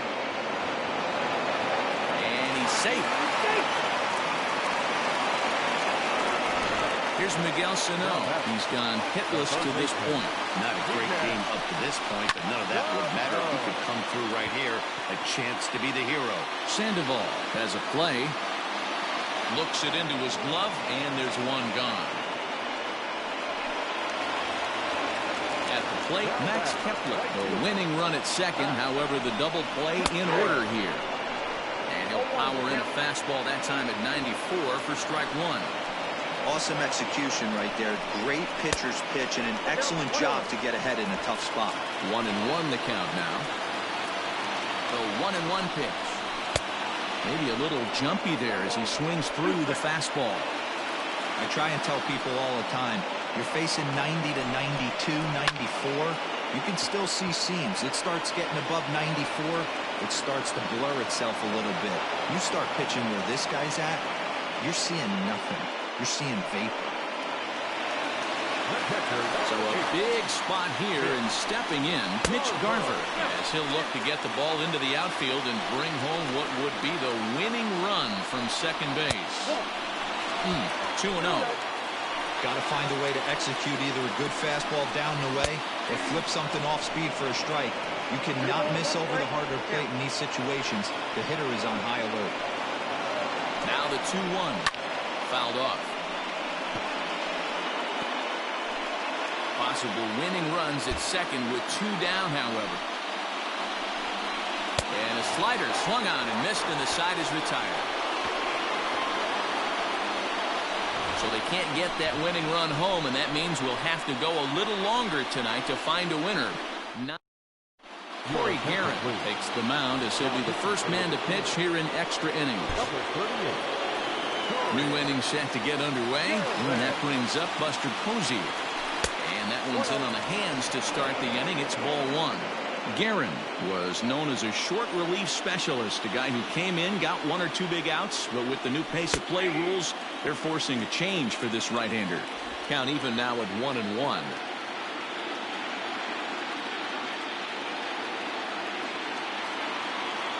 And he's safe. Here's Miguel Sano. He's gone hitless to this point. Not a great game up to this point, but none of that would matter if he could come through right here. A chance to be the hero. Sandoval has a play. Looks it into his glove, and there's one gone. At the plate, Max Kepler, the winning run at second. However, the double play in order here. And he'll power in a fastball that time at 94 for strike one. Awesome execution right there. Great pitcher's pitch and an excellent job to get ahead in a tough spot. 1-1 the count now. The 1-1 pitch. Maybe a little jumpy there as he swings through the fastball. I try and tell people all the time, you're facing 90 to 92, 94. You can still see seams. It starts getting above 94. It starts to blur itself a little bit. You start pitching where this guy's at, you're seeing nothing. You're seeing vapor. So a big spot here, and stepping in, Mitch Garver, as he'll look to get the ball into the outfield and bring home what would be the winning run from second base. 2-0. Got to find a way to execute either a good fastball down the way or flip something off speed for a strike. You cannot miss over the harder plate in these situations. The hitter is on high alert. Now the 2-1. Fouled off. Possible winning runs at second with two down, however. And a slider swung on and missed, and the side is retired. So they can't get that winning run home, and that means we'll have to go a little longer tonight to find a winner. Corey Garrett takes the mound as he'll be the first man to pitch here in extra innings. New inning set to get underway, and that brings up Buster Posey. And that one's in on the hands to start the inning. It's ball one. Guerin was known as a short relief specialist, a guy who came in, got one or two big outs, but with the new pace of play rules, they're forcing a change for this right-hander. Count even now at 1-1.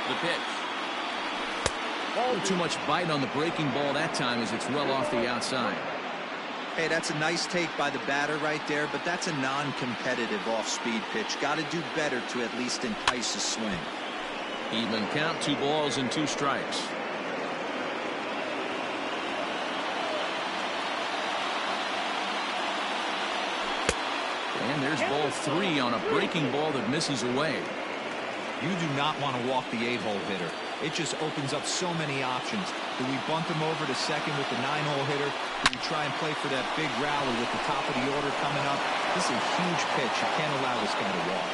The pitch. Too much bite on the breaking ball that time as it's well off the outside. Hey, that's a nice take by the batter right there, but that's a non-competitive off-speed pitch. Got to do better to at least entice a swing. Even count, 2 balls and 2 strikes. And there's ball 3 on a breaking ball that misses away. You do not want to walk the 8-hole hitter. It just opens up so many options. Do we bunt him over to second with the 9-hole hitter? Do we try and play for that big rally with the top of the order coming up? This is a huge pitch. You can't allow this guy to walk.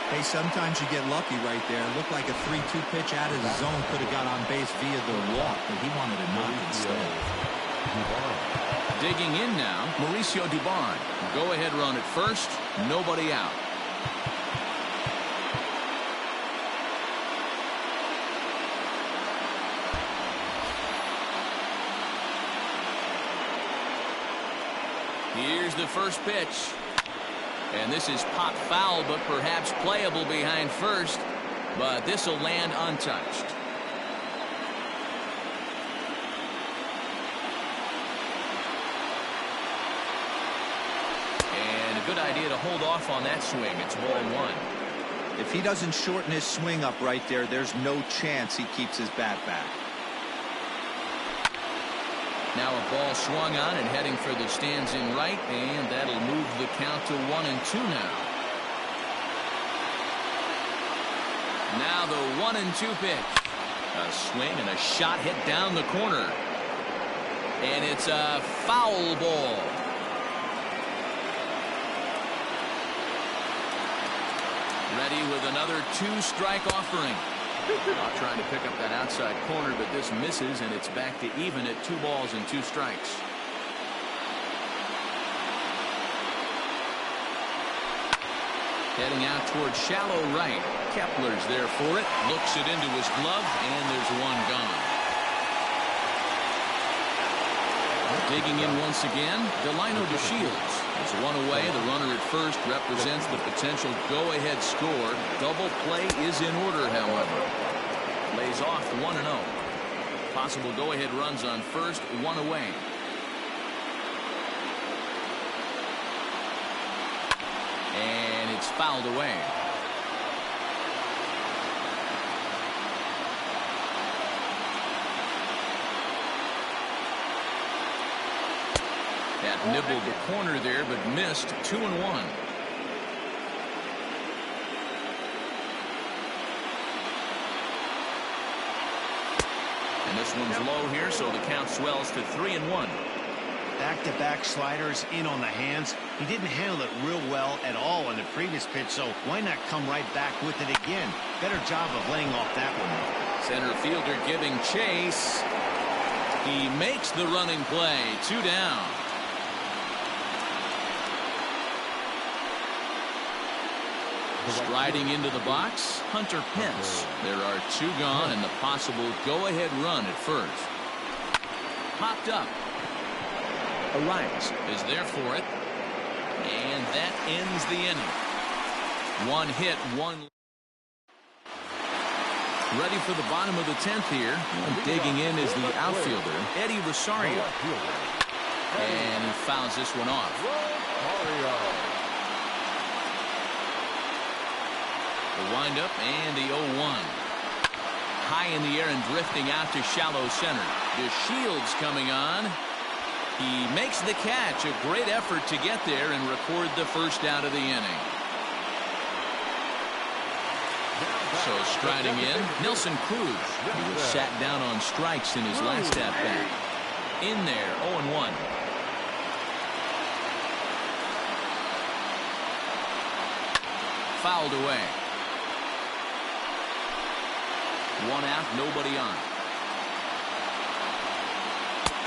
Hey, sometimes you get lucky right there. It looked like a 3-2 pitch out of the zone could have got on base via the walk, but he wanted to knock instead. Digging in now, Mauricio Dubon. Go-ahead run at first, nobody out. Here's the first pitch. And this is pop foul, but perhaps playable behind first. But this will land untouched. And a good idea to hold off on that swing. It's ball 1. If he doesn't shorten his swing up right there, there's no chance he keeps his bat back. Now a ball swung on and heading for the stands in right, and that'll move the count to 1-2 now. Now the 1-2 pitch. A swing and a shot hit down the corner. And it's a foul ball. Ready with another 2-strike offering. Trying to pick up that outside corner, but this misses, and it's back to even at 2 balls and 2 strikes. Heading out towards shallow right. Kepler's there for it. Looks it into his glove, and there's one gone. Digging in once again, Delino DeShields. It's one away. The runner at first represents the potential go-ahead score. Double play is in order, however. Lays off 1-0. Possible go-ahead runs on first, 1 away. And it's fouled away. That nibbled the corner there, but missed. 2-1. And this one's low here, so the count swells to 3-1. Back-to-back sliders in on the hands. He didn't handle it real well at all on the previous pitch, so why not come right back with it again? Better job of laying off that one. Center fielder giving chase. He makes the running play. 2 down. Striding into the box, Hunter Pence. There are 2 gone and the possible go-ahead run at first. Popped up. Arias is there for it. And that ends the inning. 1 hit, 1. Ready for the bottom of the 10th here. And digging in is the outfielder, Eddie Rosario. And he fouls this one off. The windup and the 0-1. High in the air and drifting out to shallow center. DeShields coming on. He makes the catch. A great effort to get there and record the first out of the inning. So striding in, Nelson Cruz. He was sat down on strikes in his last at-bat. In there, 0-1. Fouled away. 1 out, nobody on.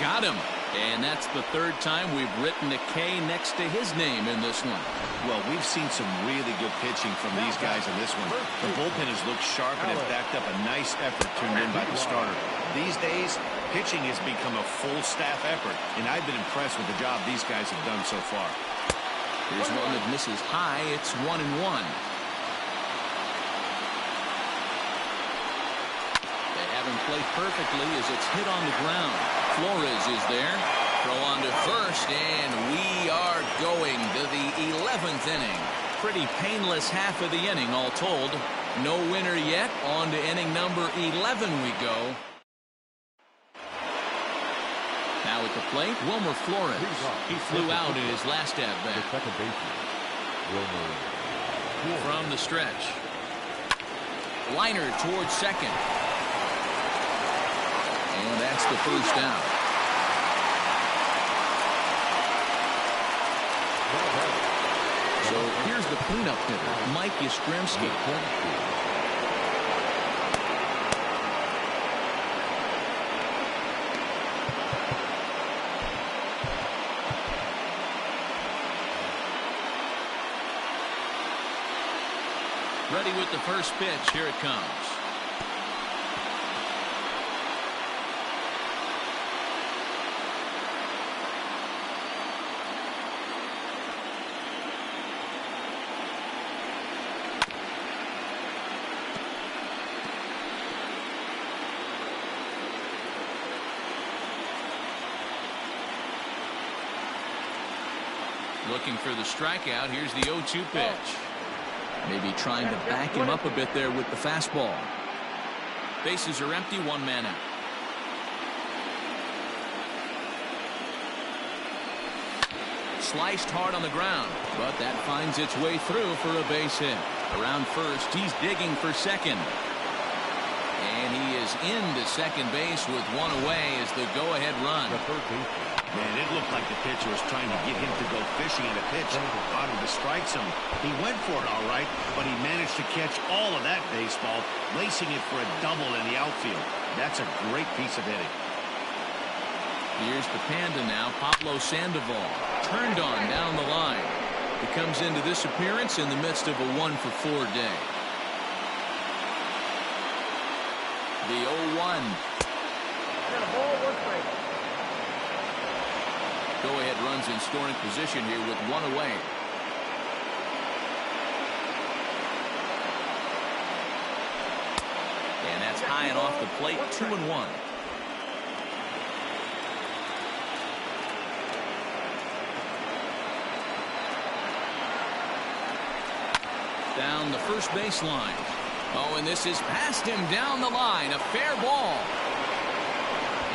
Got him. And that's the 3rd time we've written a K next to his name in this one. Well, we've seen some really good pitching from these guys in this one. The bullpen has looked sharp and has backed up a nice effort turned in by the starter. These days, pitching has become a full staff effort, and I've been impressed with the job these guys have done so far. Here's one that misses high. It's 1-1. Played perfectly as it's hit on the ground. Flores is there. Throw on to first, and we are going to the 11th inning. Pretty painless half of the inning, all told. No winner yet. On to inning number 11 we go. Now at the plate, Wilmer Flores. He flew out in his last at-bat. From the stretch. Liner towards second. And that's the first down. So here's the cleanup hitter, Mike Yastrzemski. Ready with the first pitch. Here it comes. Looking for the strikeout. Here's the 0-2 pitch. Maybe trying to back him up a bit there with the fastball. Bases are empty. 1 man out. Sliced hard on the ground, but that finds its way through for a base hit. Around first, he's digging for second. And he is into second base with one away as the go-ahead run. Man, it looked like the pitcher was trying to get him to go fishing at a pitch. Bottom to strike him. He went for it all right, but he managed to catch all of that baseball, lacing it for a double in the outfield. That's a great piece of hitting. Here's the Panda now, Pablo Sandoval. Turned on down the line. He comes into this appearance in the midst of a 1-for-4 day. The 0-1. Go-ahead runs in scoring position here with one away. And that's high and off the plate, 2-1. Down the first baseline. Oh, and this is past him down the line. A fair ball.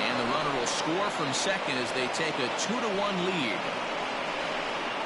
And the runner will score from second as they take a 2-1 lead.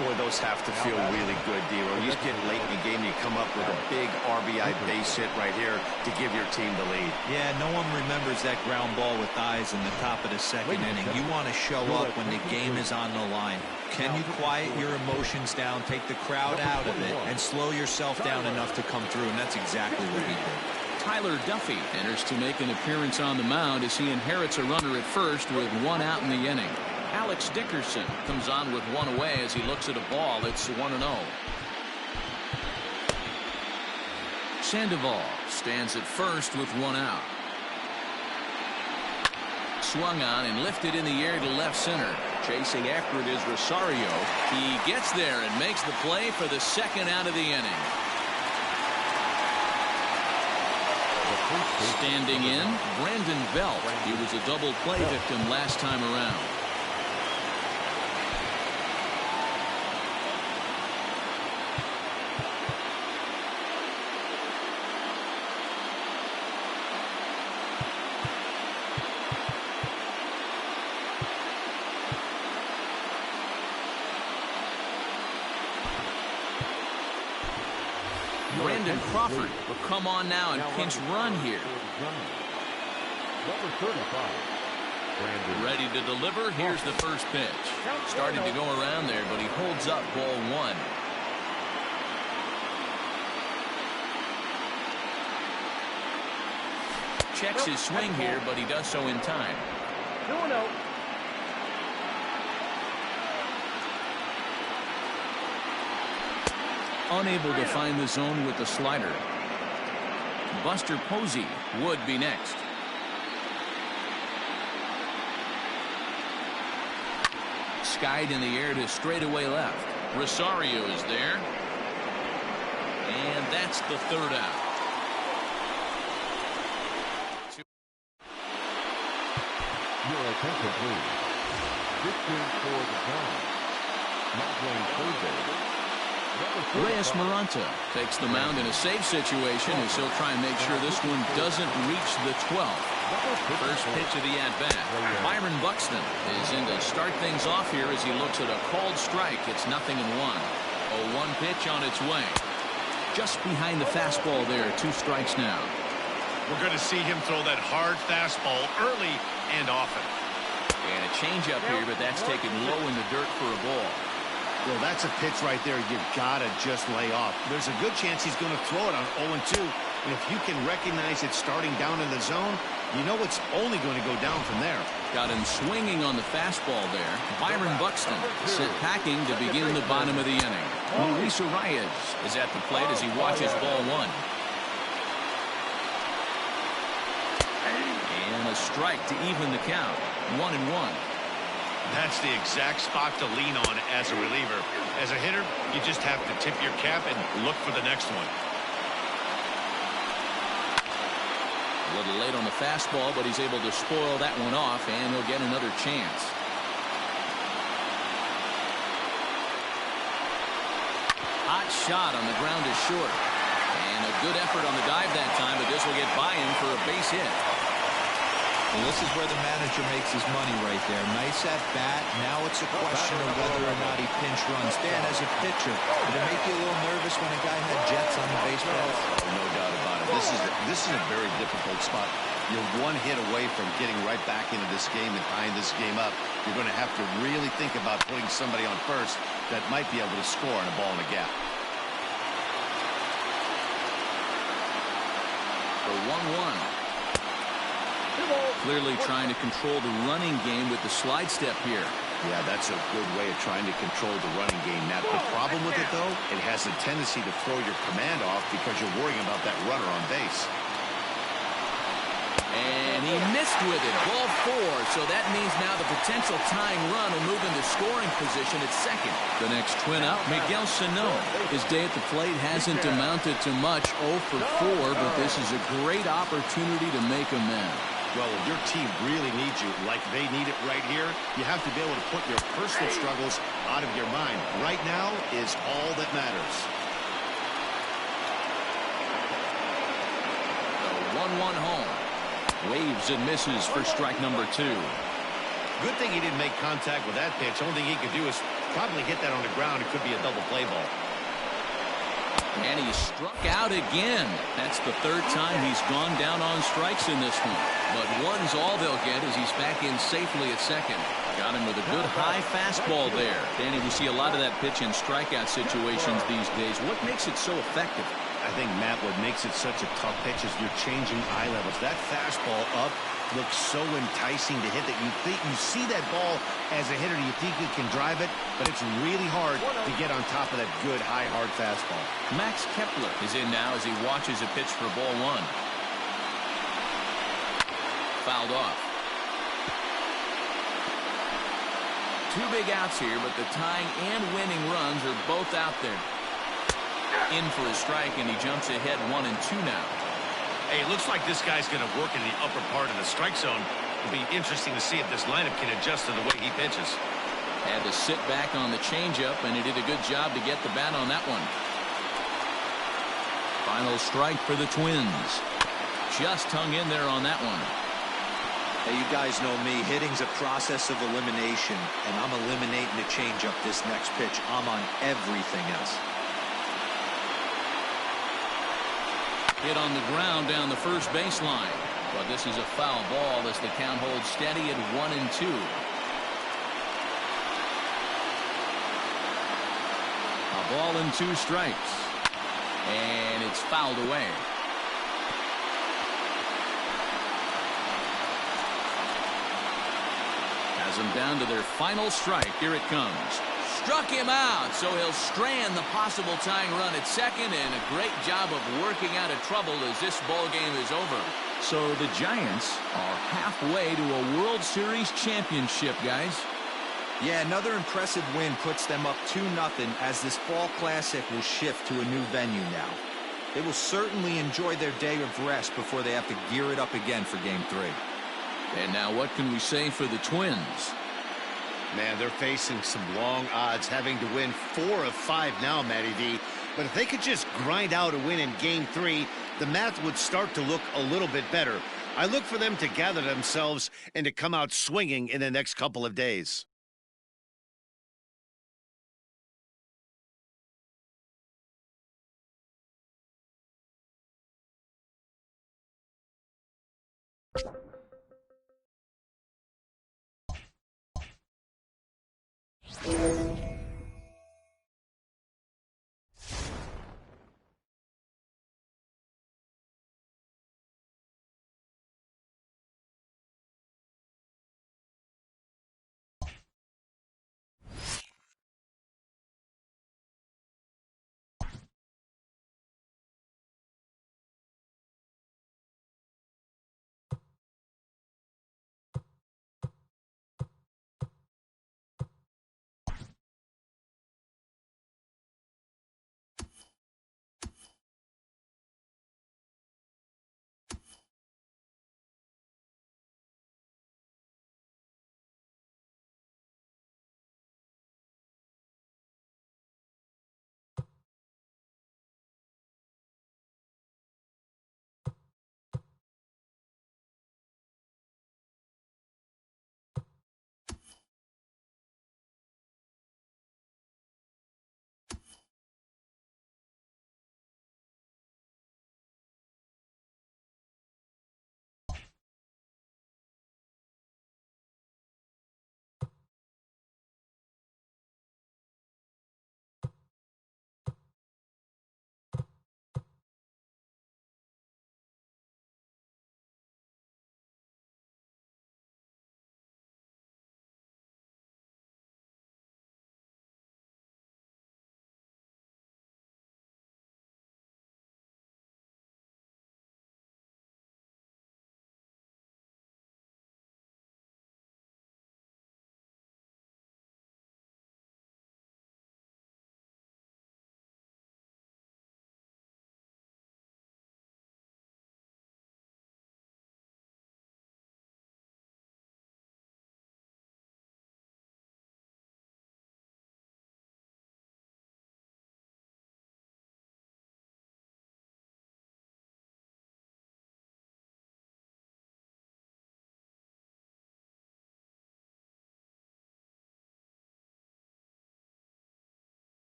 Boy, those have to feel really good, Dero. You get late in the game, you come up with a big RBI base hit right here to give your team the lead. Yeah, no one remembers that ground ball with eyes in the top of the second inning. You want to show up when the game is on the line. Can you quiet your emotions down, take the crowd out of it, and slow yourself down enough to come through? And that's exactly what he did. Tyler Duffy enters to make an appearance on the mound as he inherits a runner at first with one out in the inning. Alex Dickerson comes on with one away as he looks at a ball. It's 1-0. Sandoval stands at first with one out. Swung on and lifted in the air to left center. Chasing after it is Rosario. He gets there and makes the play for the second out of the inning. Standing in, Brandon Belt. He was a double play victim last time around. Brandon Crawford will come on now and pinch run here. Number 35. Ready to deliver. Here's the first pitch. Starting to go around there, but he holds up ball one. Checks his swing here, but he does so in time. 2-0. Unable to find the zone with the slider. Buster Posey would be next. Skied in the air to straightaway left. Rosario is there. And that's the third out. Your attention, please. 15 for the zone. Not playing Thursday. Reyes Maranta takes the mound in a safe situation as he'll try and make sure this one doesn't reach the 12th. First pitch of the at-bat. Byron Buxton is in to start things off here as he looks at a called strike. It's 0-1. 0-1 pitch on its way. Just behind the fastball there. 2 strikes now. We're going to see him throw that hard fastball early and often. And a changeup here, but that's taken low in the dirt for a ball. Well, that's a pitch right there you gotta just lay off. There's a good chance he's going to throw it on 0-2. And if you can recognize it starting down in the zone, you know it's only going to go down from there. Got him swinging on the fastball there. Byron Buxton sent packing to begin the bottom of the inning. Luis Arias is at the plate as he watches ball one. And a strike to even the count. 1-1. That's the exact spot to lean on as a reliever. As a hitter, you just have to tip your cap and look for the next one. A little late on the fastball, but he's able to spoil that one off, and he'll get another chance. Hot shot on the ground is short. And a good effort on the dive that time, but this will get by him for a base hit. Well, this is where the manager makes his money right there. Nice at bat. Now it's a question of whether or not he pinch runs. Dan, as a pitcher, did it make you a little nervous when a guy had jets on the base path? Oh, no doubt about it. This is a very difficult spot You're one hit away from getting right back into this game and tying this game up. You're going to have to really think about putting somebody on first that might be able to score on a ball in a gap. The 1-1. Clearly trying to control the running game with the slide step here. Yeah, that's a good way of trying to control the running game. Now, the problem with it, though, it has a tendency to throw your command off because you're worrying about that runner on base. And he missed with it. Ball 4. So that means now the potential tying run will move into scoring position at second. The next twin out, Miguel Sano. His day at the plate hasn't amounted to much. 0 for 4, but this is a great opportunity to make amends. Well, if your team really needs you like they need it right here, you have to be able to put your personal struggles out of your mind. Right now is all that matters. The 1-1 home. Waves and misses for strike number 2. Good thing he didn't make contact with that pitch. Only thing he could do is probably hit that on the ground. It could be a double play ball. And he struck out again. That's the third time he's gone down on strikes in this one. But one's all they'll get as he's back in safely at second. Got him with a good high fastball there. Danny, we see a lot of that pitch in strikeout situations these days. What makes it so effective? I think, Matt, what makes it such a tough pitch is you're changing eye levels. That fastball up looks so enticing to hit that you see that ball as a hitter, you think you can drive it, but it's really hard to get on top of that good, high, hard fastball. Max Kepler is in now as he watches a pitch for ball 1. Fouled off. 2 big outs here, but the tying and winning runs are both out there. In for a strike, and he jumps ahead 1 and 2 now. Hey, it looks like this guy's going to work in the upper part of the strike zone. It'll be interesting to see if this lineup can adjust to the way he pitches. Had to sit back on the changeup, and he did a good job to get the bat on that one. Final strike for the Twins. Just hung in there on that one. Hey, you guys know me. Hitting's a process of elimination, and I'm eliminating the changeup this next pitch. I'm on everything else. Hit on the ground down the first baseline. But this is a foul ball as the count holds steady at 1 and 2. A ball and 2 strikes. And it's fouled away. Has them down to their final strike. Here it comes. Struck him out, so he'll strand the possible tying run at second, and a great job of working out of trouble as this ball game is over. So the Giants are halfway to a World Series championship, guys. Yeah, another impressive win puts them up 2-0 as this fall classic will shift to a new venue now. They will certainly enjoy their day of rest before they have to gear it up again for Game 3. And now what can we say for the Twins? Man, they're facing some long odds, having to win 4 of 5 now, Matty D. But if they could just grind out a win in Game 3, the math would start to look a little bit better. I look for them to gather themselves and to come out swinging in the next couple of days.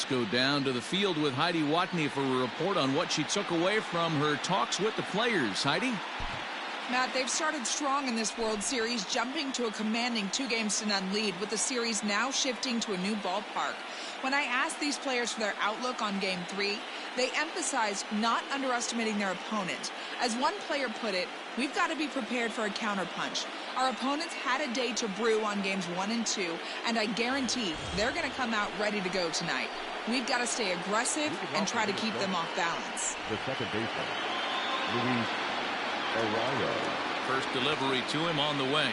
Let's go down to the field with Heidi Watney for a report on what she took away from her talks with the players. Heidi? Matt, they've started strong in this World Series, jumping to a commanding 2-0 lead, with the series now shifting to a new ballpark. When I asked these players for their outlook on Game 3, they emphasized not underestimating their opponent. As one player put it, we've got to be prepared for a counterpunch. Our opponents had a day to brew on Games 1 and 2, and I guarantee they're going to come out ready to go tonight. We've got to stay aggressive and try to keep them off balance. The second baseman, Luis Arraez. First delivery to him on the way.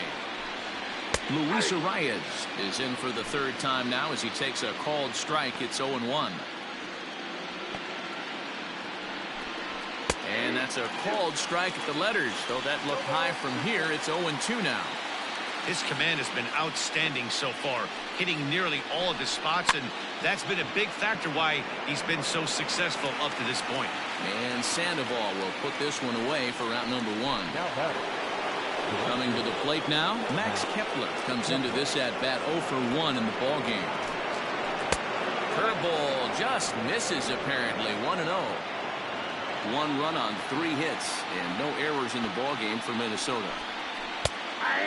Luis Arraez is in for the third time now as he takes a called strike. It's 0-1. And that's a called strike at the letters. Though that looked high from here, it's 0-2 now. His command has been outstanding so far, hitting nearly all of his spots, and that's been a big factor why he's been so successful up to this point. And Sandoval will put this one away for out number 1. Now batting. Coming to the plate now, Max Kepler comes into this at-bat 0 for 1 in the ballgame. Curveball just misses apparently, 1-0. 1 run on 3 hits and no errors in the ballgame for Minnesota.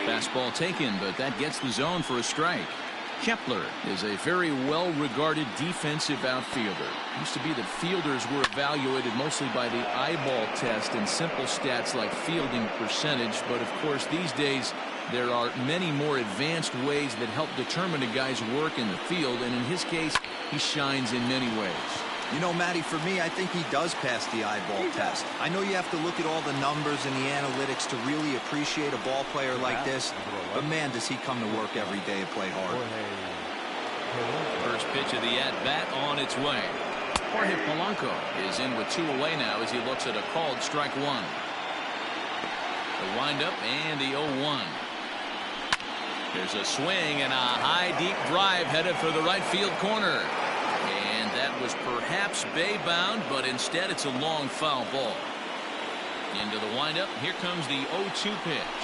Fastball taken, but that gets the zone for a strike. Kepler is a very well-regarded defensive outfielder. Used to be that fielders were evaluated mostly by the eyeball test and simple stats like fielding percentage, but of course these days there are many more advanced ways that help determine a guy's work in the field, and in his case he shines in many ways. You know, Matty, for me, I think he does pass the eyeball test. I know you have to look at all the numbers and the analytics to really appreciate a ball player like this, but man, does he come to work every day and play hard. First pitch of the at-bat on its way. Jorge Polanco is in with 2 away now as he looks at a called strike 1. The windup and the 0-1. There's a swing and a high deep drive headed for the right field corner. And that was perhaps bay-bound, but instead it's a long foul ball. Into the windup. Here comes the 0-2 pitch.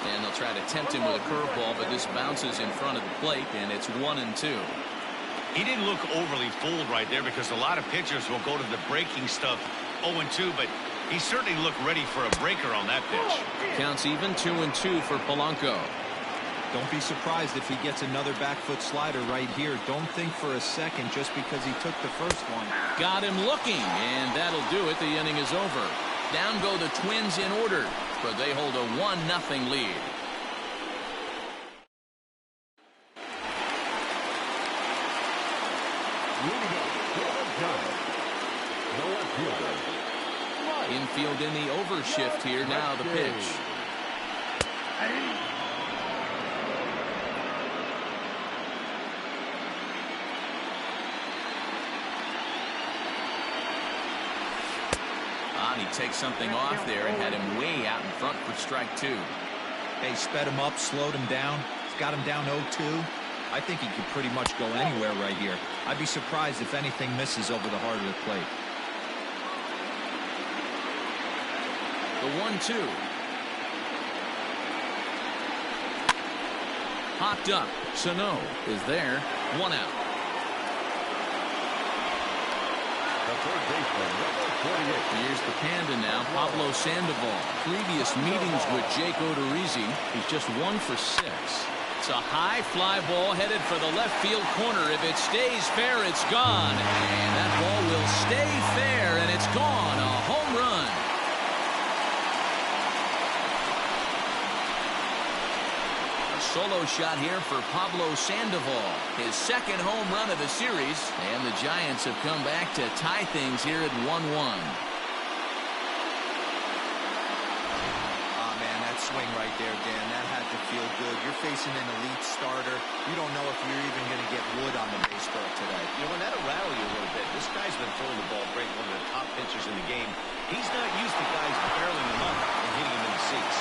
And they'll try to tempt him with a curveball, but this bounces in front of the plate, and it's 1-2. He didn't look overly fooled right there because a lot of pitchers will go to the breaking stuff 0-2, but he certainly looked ready for a breaker on that pitch. Counts even 2-2 for Polanco. Don't be surprised if he gets another back foot slider right here. Don't think for a second just because he took the first one. Got him looking, and that'll do it. The inning is over. Down go the Twins in order, but they hold a 1-0 lead. Infield in the overshift here. Now the pitch. He takes something off there and had him way out in front for strike 2. Hey, sped him up, slowed him down. He's got him down 0-2. I think he could pretty much go anywhere right here. I'd be surprised if anything misses over the heart of the plate. The 1-2. Popped up. Sano is there. 1 out. Here's the Panda now, Pablo Sandoval. Previous meetings with Jake Odorizzi, he's just 1 for 6. It's a high fly ball headed for the left field corner. If it stays fair, it's gone. And that ball will stay fair, and it's gone. A home run. Solo shot here for Pablo Sandoval, his second home run of the series, and the Giants have come back to tie things here at 1-1. Ah, man, that swing right there, Dan, that had to feel good. You're facing an elite starter. You don't know if you're even going to get wood on the baseball today. You know, and that'll rattle you a little bit. This guy's been throwing the ball great, one of the top pitchers in the game. He's not used to guys barreling him up and hitting him in the seats.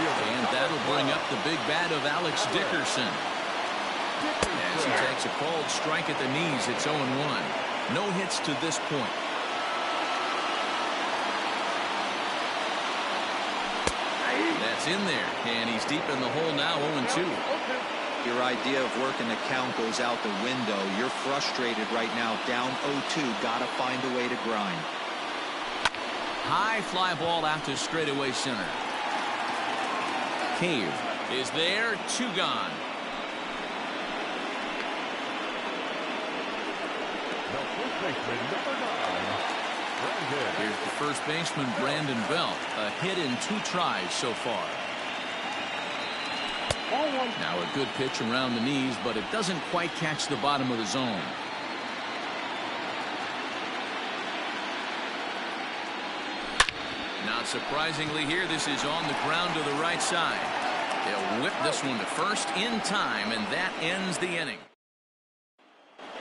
And that'll bring up the big bat of Alex Dickerson. As he takes a called strike at the knees, it's 0-1. No hits to this point. That's in there, and he's deep in the hole now, 0-2. Your idea of working the count goes out the window. You're frustrated right now, down 0-2. Got to find a way to grind. High fly ball out to straightaway center. Cave is there, 2 gone. The first baseman, number 9, Brandon. Here's the first baseman, Brandon Belt. A hit in 2 tries so far. Now a good pitch around the knees, but it doesn't quite catch the bottom of the zone. Not surprisingly here, this is on the ground to the right side. They'll whip this one to first in time, and that ends the inning.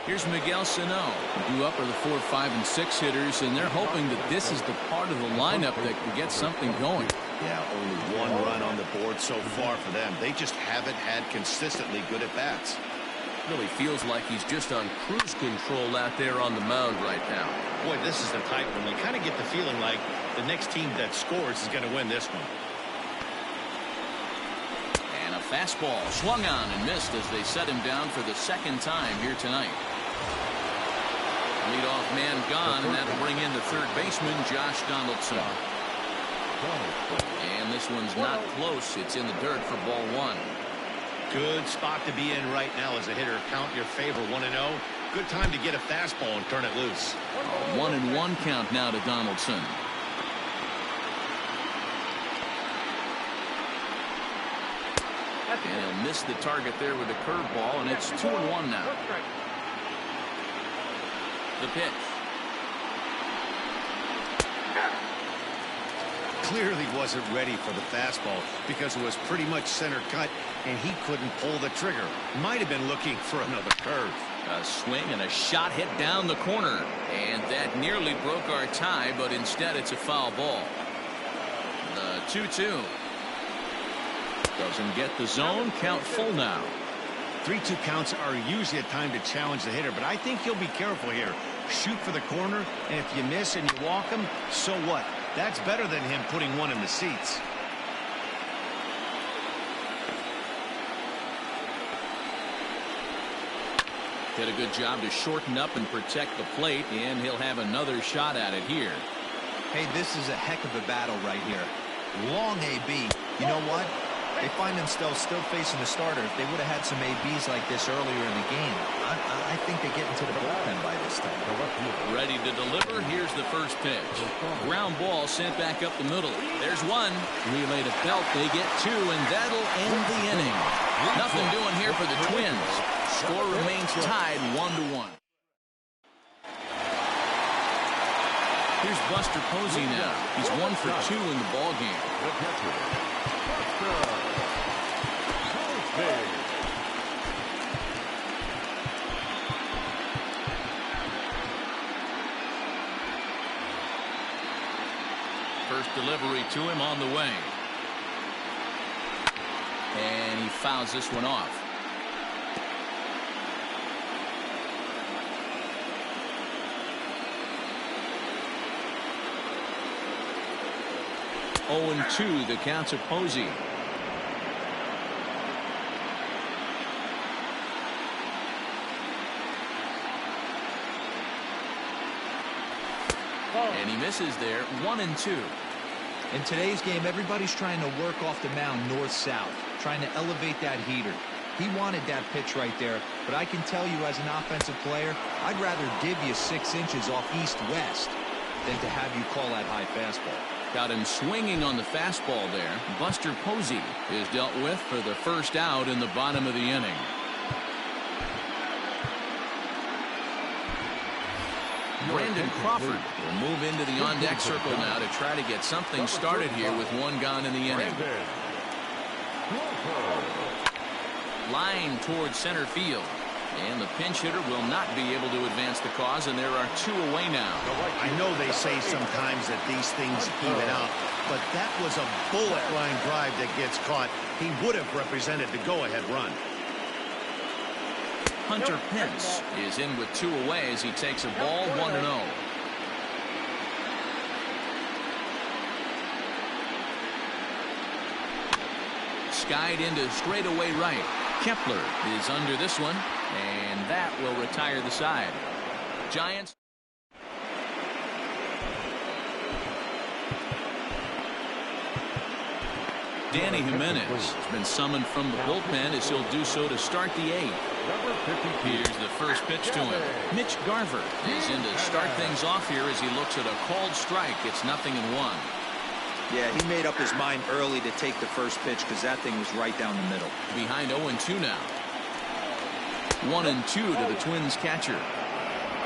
Here's Miguel Sano. Due up are the 4, 5, and 6 hitters, and they're hoping that this is the part of the lineup that can get something going. Yeah, only 1 run on the board so far for them. They just haven't had consistently good at-bats. Really feels like he's just on cruise control out there on the mound right now. Boy, this is the type when you kind of get the feeling like the next team that scores is going to win this one. And a fastball swung on and missed as they set him down for the 2nd time here tonight. Leadoff man gone, and that'll bring in the 3rd baseman, Josh Donaldson. And this one's not close. It's in the dirt for ball 1. Good spot to be in right now as a hitter. Count your favor, 1-0. Good time to get a fastball and turn it loose. A 1-1 count now to Donaldson. And he'll miss the target there with a curveball, and it's 2-1 now. The pitch. Clearly wasn't ready for the fastball because it was pretty much center cut and he couldn't pull the trigger. Might have been looking for another curve. A swing and a shot hit down the corner, and that nearly broke our tie, but instead it's a foul ball. The 2-2 doesn't get the zone. Count full now. 3-2 counts are usually a time to challenge the hitter, but I think he'll be careful here. Shoot for the corner, and if you miss and you walk him, so what? That's better than him putting one in the seats. Did a good job to shorten up and protect the plate, and he'll have another shot at it here. Hey, this is a heck of a battle right here. Long AB. You know what? They find themselves still facing the starter. If they would have had some ABs like this earlier in the game, I think they get into the bullpen by this time. Ready to deliver. Here's the first pitch. Ground ball sent back up the middle. There's one. Relay to Belt. They get 2, and that'll end the inning. Nothing doing here for the Twins. Score remains tied 1-1. Here's Buster Posey now. He's 1 for 2 in the ball game. First delivery to him on the way. And he fouls this one off. Oh, and 2, the count of Posey. And he misses there. 1-2. In today's game, everybody's trying to work off the mound north-south, trying to elevate that heater. He wanted that pitch right there, but I can tell you as an offensive player, I'd rather give you 6 inches off east-west than to have you call that high fastball. Got him swinging on the fastball there. Buster Posey is dealt with for the first out in the bottom of the inning. Brandon Crawford will move into the on-deck circle now to try to get something started here with 1 gone in the inning. Line towards center field. And the pinch hitter will not be able to advance the cause, and there are 2 away now. I know they say sometimes that these things even out, but that was a bullet line drive that gets caught. He would have represented the go-ahead run. Hunter Pence is in with 2 away as he takes a ball 1-0. Skied into straightaway right. Kepler is under this one, and that will retire the side. Giants. Danny Jimenez has been summoned from the bullpen as he'll do so to start the 8th. Here's the first pitch to him. Mitch Garver is in to start things off here as he looks at a called strike. It's 0-1. Yeah, he made up his mind early to take the first pitch because that thing was right down the middle. Behind 0-2 now. 1-2 to the Twins catcher.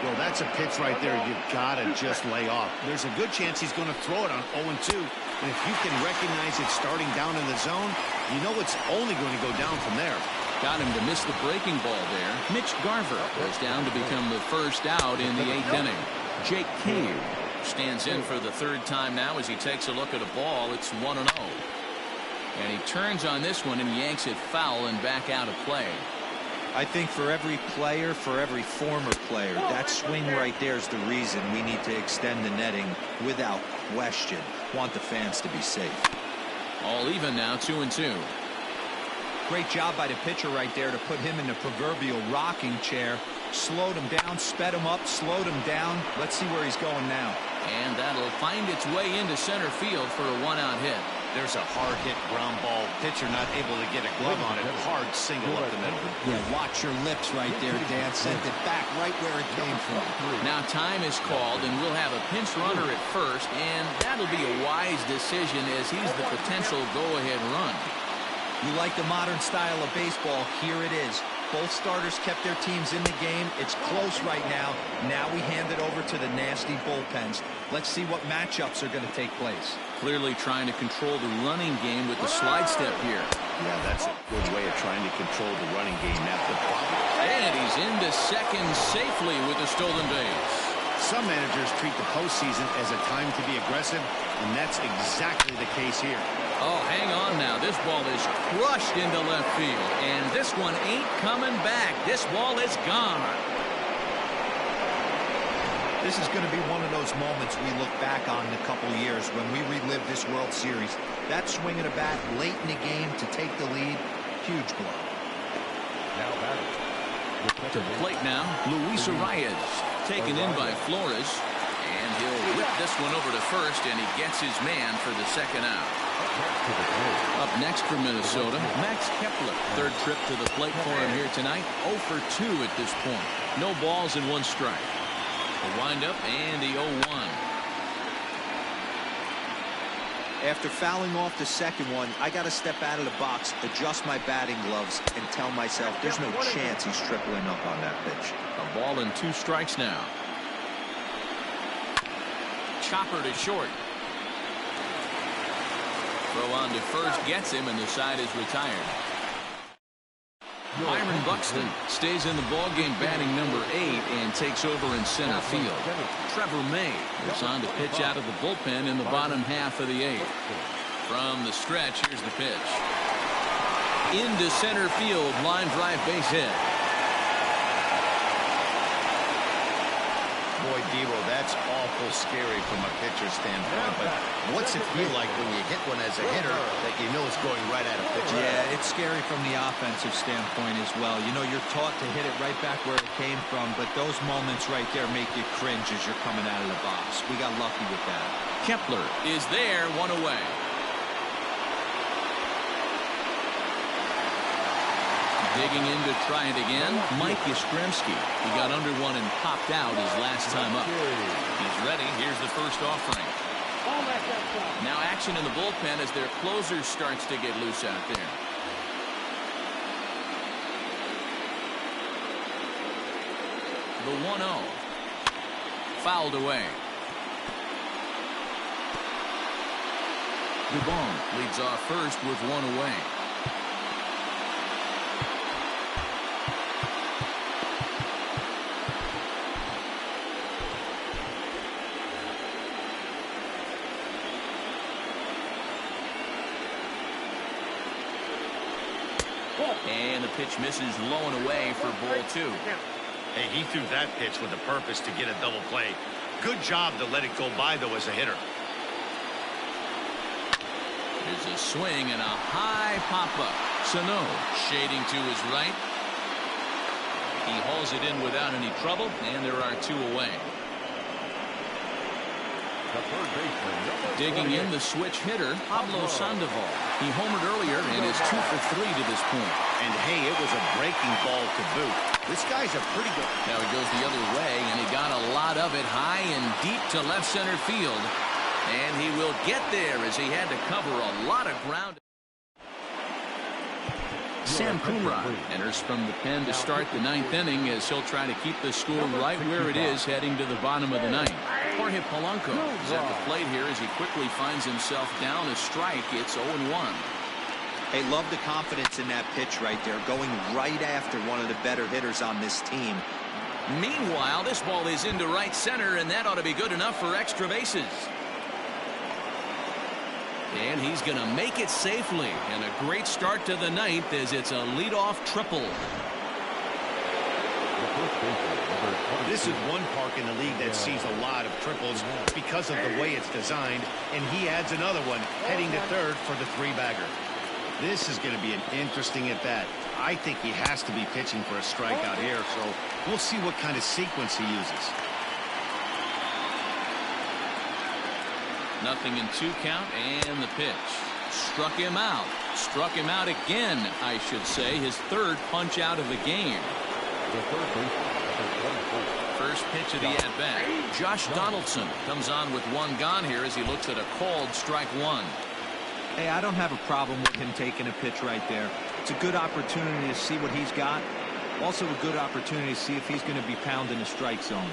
Well, that's a pitch right there you've got to just lay off. There's a good chance he's going to throw it on 0-2. And if you can recognize it starting down in the zone, you know it's only going to go down from there. Got him to miss the breaking ball there. Mitch Garver goes down to become the first out in the 8th inning. Jake Cave stands in for the 3rd time now as he takes a look at a ball. It's 1-0. And he turns on this one and yanks it foul and back out of play. I think for every player, for every former player, that swing right there is the reason we need to extend the netting without question. Want the fans to be safe. All even now, 2-2. Great job by the pitcher right there to put him in the proverbial rocking chair. Slowed him down, sped him up, slowed him down. Let's see where he's going now. And that'll find its way into center field for a 1-out hit. There's a hard hit ground ball. Pitcher not able to get a glove on it. Hard single up the middle. Yeah, watch your lips right there, Dan. Sent it back right where it came from. Now time is called, and we'll have a pinch runner at first, and that'll be a wise decision as he's the potential go-ahead run. You like the modern style of baseball? Here it is. Both starters kept their teams in the game. It's close right now. Now we hand it over to the nasty bullpens. Let's see what matchups are going to take place. Clearly trying to control the running game with the slide step here. Yeah, that's a good way of trying to control the running game. That's the problem. And he's into second safely with a stolen base. Some managers treat the postseason as a time to be aggressive, and that's exactly the case here. Oh, hang on now. This ball is crushed into left field, and this one ain't coming back. This ball is gone. This is going to be one of those moments we look back on in a couple of years when we relive this World Series. That swing of the bat late in the game to take the lead, huge blow. Now batting. To the plate now, Luis Arias, taken in by Flores, and he'll whip this one over to first, and he gets his man for the 2nd out. Up next for Minnesota, Max Kepler. 3rd trip to the plate for him here tonight. 0 for 2 at this point. No balls and 1 strike. A windup and the 0-1. After fouling off the second one, I got to step out of the box, adjust my batting gloves, and tell myself there's no chance he's tripling up on that pitch. A ball and 2 strikes now. Chopper to short. Throw on to first gets him, and the side is retired. Byron Buxton stays in the ballgame batting number 8 and takes over in center field. Trevor May is on to pitch out of the bullpen in the bottom half of the 8th. From the stretch, here's the pitch. Into center field, line drive base hit. Boy, Devo, that's awful scary from a pitcher standpoint. But what's it feel like when you hit one as a hitter that you know is going right at a pitcher? Yeah, it's scary from the offensive standpoint as well. You know, you're taught to hit it right back where it came from, but those moments right there make you cringe as you're coming out of the box. We got lucky with that. Kepler is there, 1 away. Digging in to try it again, Mike Yastrzemski. He got under one and popped out his last time up. He's ready. Here's the first offering. Now action in the bullpen as their closer starts to get loose out there. The 1-0. Fouled away. Dubon leads off first with 1 away. And the pitch misses low and away for ball 2. Hey, he threw that pitch with a purpose to get a double play. Good job to let it go by, though, as a hitter. There's a swing and a high pop-up. Sano shading to his right. He hauls it in without any trouble, and there are 2 away. Digging in, the switch hitter, Pablo Sandoval. He homered earlier and is 2 for 3 to this point. And hey, it was a breaking ball to boot. This guy's a pretty good. Now he goes the other way, and he got a lot of it high and deep to left center field. And he will get there as he had to cover a lot of ground. Sam Coonrod enters from the pen to start the 9th inning as he'll try to keep the score right where it is heading to the bottom of the 9th. Jorge Polanco is at the plate here as he quickly finds himself down a strike. It's 0-1. Hey, love the confidence in that pitch right there, going right after one of the better hitters on this team. Meanwhile, this ball is into right center, and that ought to be good enough for extra bases. And he's going to make it safely, and a great start to the 9th as it's a leadoff triple. This is one park in the league that sees a lot of triples because of the way it's designed, and he adds another one heading to third for the 3-bagger. This is going to be an interesting at bat. I think he has to be pitching for a strikeout here, so we'll see what kind of sequence he uses. Nothing in 2 count, and the pitch. Struck him out. Struck him out again, I should say. His 3rd punch out of the game. First pitch of the at-bat. Josh Donaldson comes on with 1 gone here as he looks at a called strike 1. Hey, I don't have a problem with him taking a pitch right there. It's a good opportunity to see what he's got. Also a good opportunity to see if he's going to be pounding the strike zone.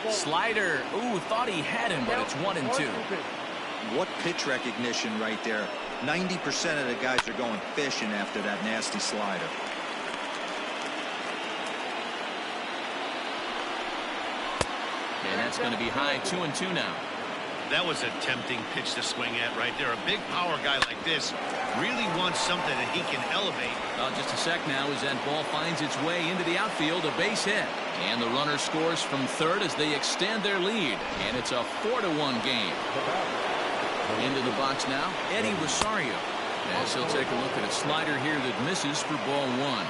Slider. Ooh, thought he had him, but it's 1-2. What pitch recognition right there. 90% of the guys are going fishing after that nasty slider. And that's going to be high. 2-2 now. That was a tempting pitch to swing at right there. A big power guy like this really wants something that he can elevate. Well, just a sec now as that ball finds its way into the outfield, a base hit. And the runner scores from third as they extend their lead. And it's a 4-1 game. Into the box now, Eddie Rosario. As he'll take a look at a slider here that misses for ball 1.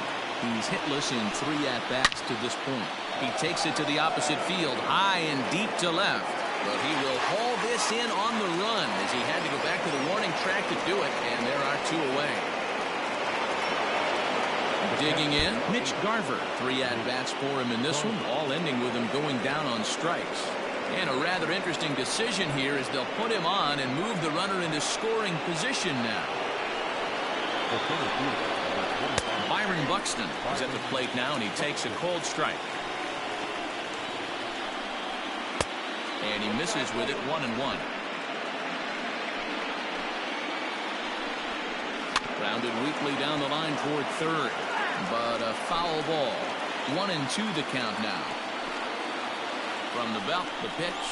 He's hitless in 3 at-bats to this point. He takes it to the opposite field, high and deep to left. But he will haul this in on the run as he had to go back to the warning track to do it, and there are 2 away. Digging in, Mitch Garver. 3 at-bats for him in this one, all ending with him going down on strikes. And a rather interesting decision here as they'll put him on and move the runner into scoring position now. Byron Buxton is at the plate now, and he takes a cold strike. And he misses with it, 1-1. Grounded weakly down the line toward third. But a foul ball. 1-2 the count now. From the belt, the pitch.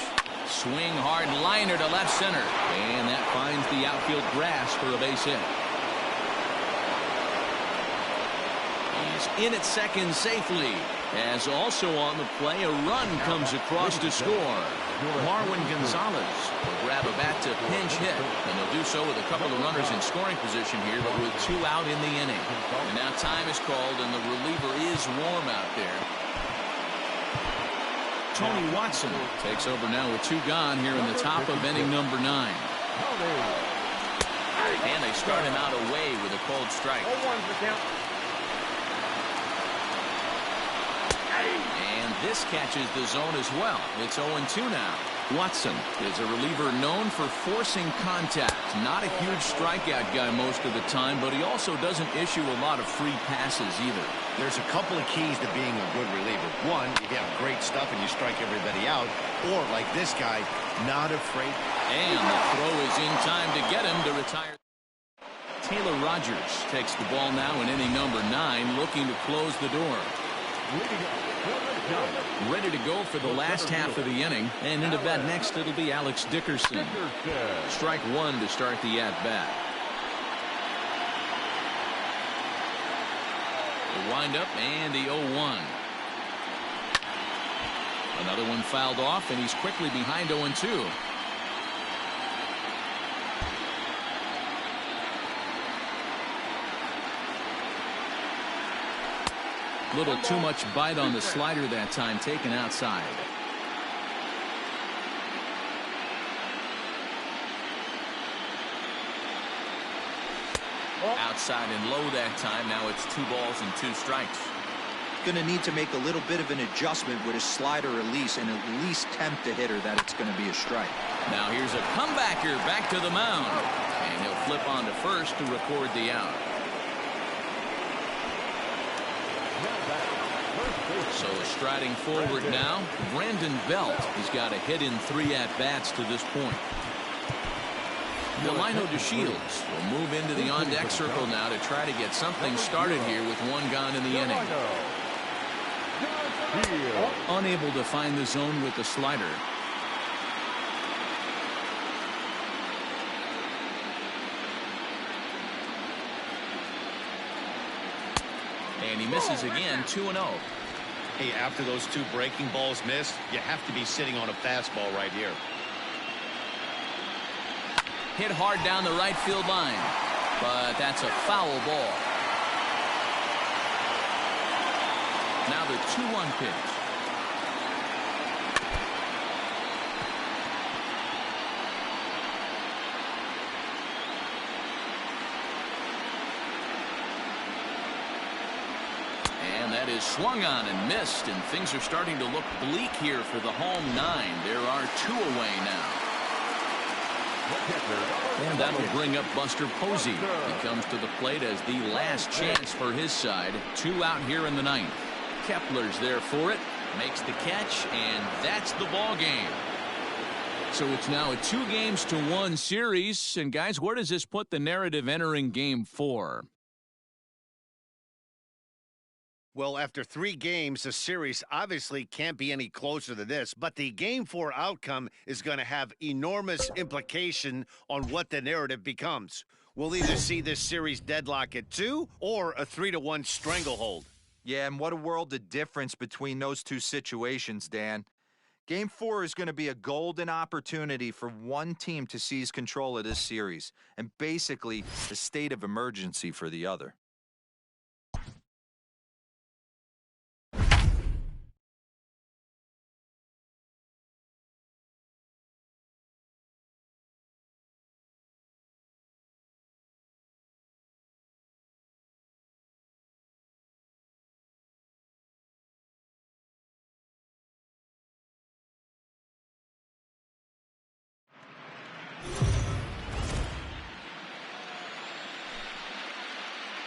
Swing hard liner to left center. And that finds the outfield grass for a base hit. He's in at second safely. As also on the play, a run comes across to score. Marwin Gonzalez will grab a bat to pinch hit, and they'll do so with a couple of runners in scoring position here, but with 2 out in the inning. And now time is called, and the reliever is warm out there. Tony Watson takes over now with 2 gone here in the top of inning number 9. And they start him out away with a cold strike. And this catches the zone as well. It's 0-2 now. Watson is a reliever known for forcing contact. Not a huge strikeout guy most of the time, but he also doesn't issue a lot of free passes either. There's a couple of keys to being a good reliever. One, you have great stuff and you strike everybody out. Or, like this guy, not afraid. And the throw is in time to get him to retire. Taylor Rogers takes the ball now in inning number 9, looking to close the door. Ready to go for the last half of the inning, and into bat next it'll be Alex Dickerson. Strike 1 to start the at-bat. The windup and the 0-1. Another one fouled off, and he's quickly behind 0-2. Little too much bite on the slider that time, taken outside. Outside and low that time. Now it's 2 balls and 2 strikes. Going to need to make a little bit of an adjustment with his slider release and at least tempt the hitter that it's going to be a strike. Now here's a comebacker back to the mound. And he'll flip on to first to record the out. So striding forward now, Brandon Belt. He's got a hit in 3 at-bats to this point. Delino DeShields will move into the on-deck circle now to try to get something started here with 1 gone in the inning. Unable to find the zone with the slider. And he misses again, 2-0. Hey, after those 2 breaking balls missed, you have to be sitting on a fastball right here. Hit hard down the right field line, but that's a foul ball. Now the 2-1 pitch. And that is swung on and missed, and things are starting to look bleak here for the home 9. There are 2 away now. And that'll bring up Buster Posey. He comes to the plate as the last chance for his side. 2 out here in the 9th. Kepler's there for it, makes the catch, and that's the ball game. So it's now a 2-games-to-1 series. And guys, where does this put the narrative entering game 4? Well, after 3 games, the series obviously can't be any closer than this, but the Game 4 outcome is going to have enormous implication on what the narrative becomes. We'll either see this series deadlock at 2 or a 3-1 stranglehold. Yeah, and what a world of difference between those 2 situations, Dan. Game 4 is going to be a golden opportunity for one team to seize control of this series, and basically the state of emergency for the other.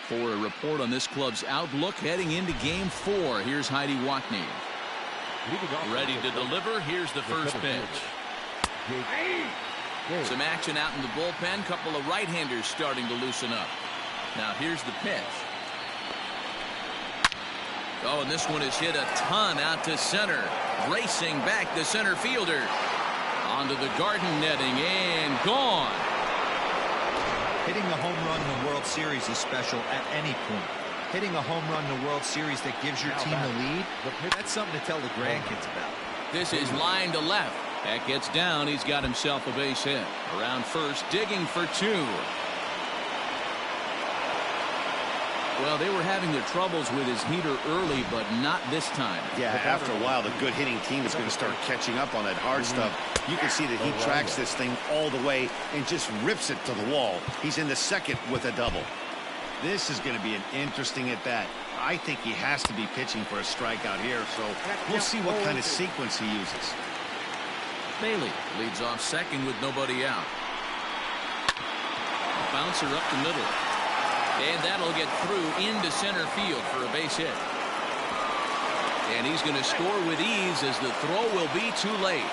For a report on this club's outlook heading into game 4, here's Heidi Watney. Ready to deliver. Here's the first pitch. Some action out in the bullpen. Couple of right-handers starting to loosen up. Now here's the pitch. Oh, and this one is hit a ton out to center. Racing back the center fielder. Onto the garden netting and gone. Hitting a home run in the World Series is special at any point. Hitting a home run in the World Series that gives your team the lead, that's something to tell the grandkids about. This is line to left. That gets down. He's got himself a base hit. Around first, digging for 2. Well, they were having their troubles with his heater early, but not this time. Yeah, after a while, the good hitting team is going to start catching up on that hard stuff. You can see that he tracks this thing all the way and just rips it to the wall. He's in the second with a double. This is going to be an interesting at-bat. I think he has to be pitching for a strikeout here, so we'll see what kind of sequence he uses. Bailey leads off second with nobody out. Bouncer up the middle. And that'll get through into center field for a base hit. And he's going to score with ease as the throw will be too late.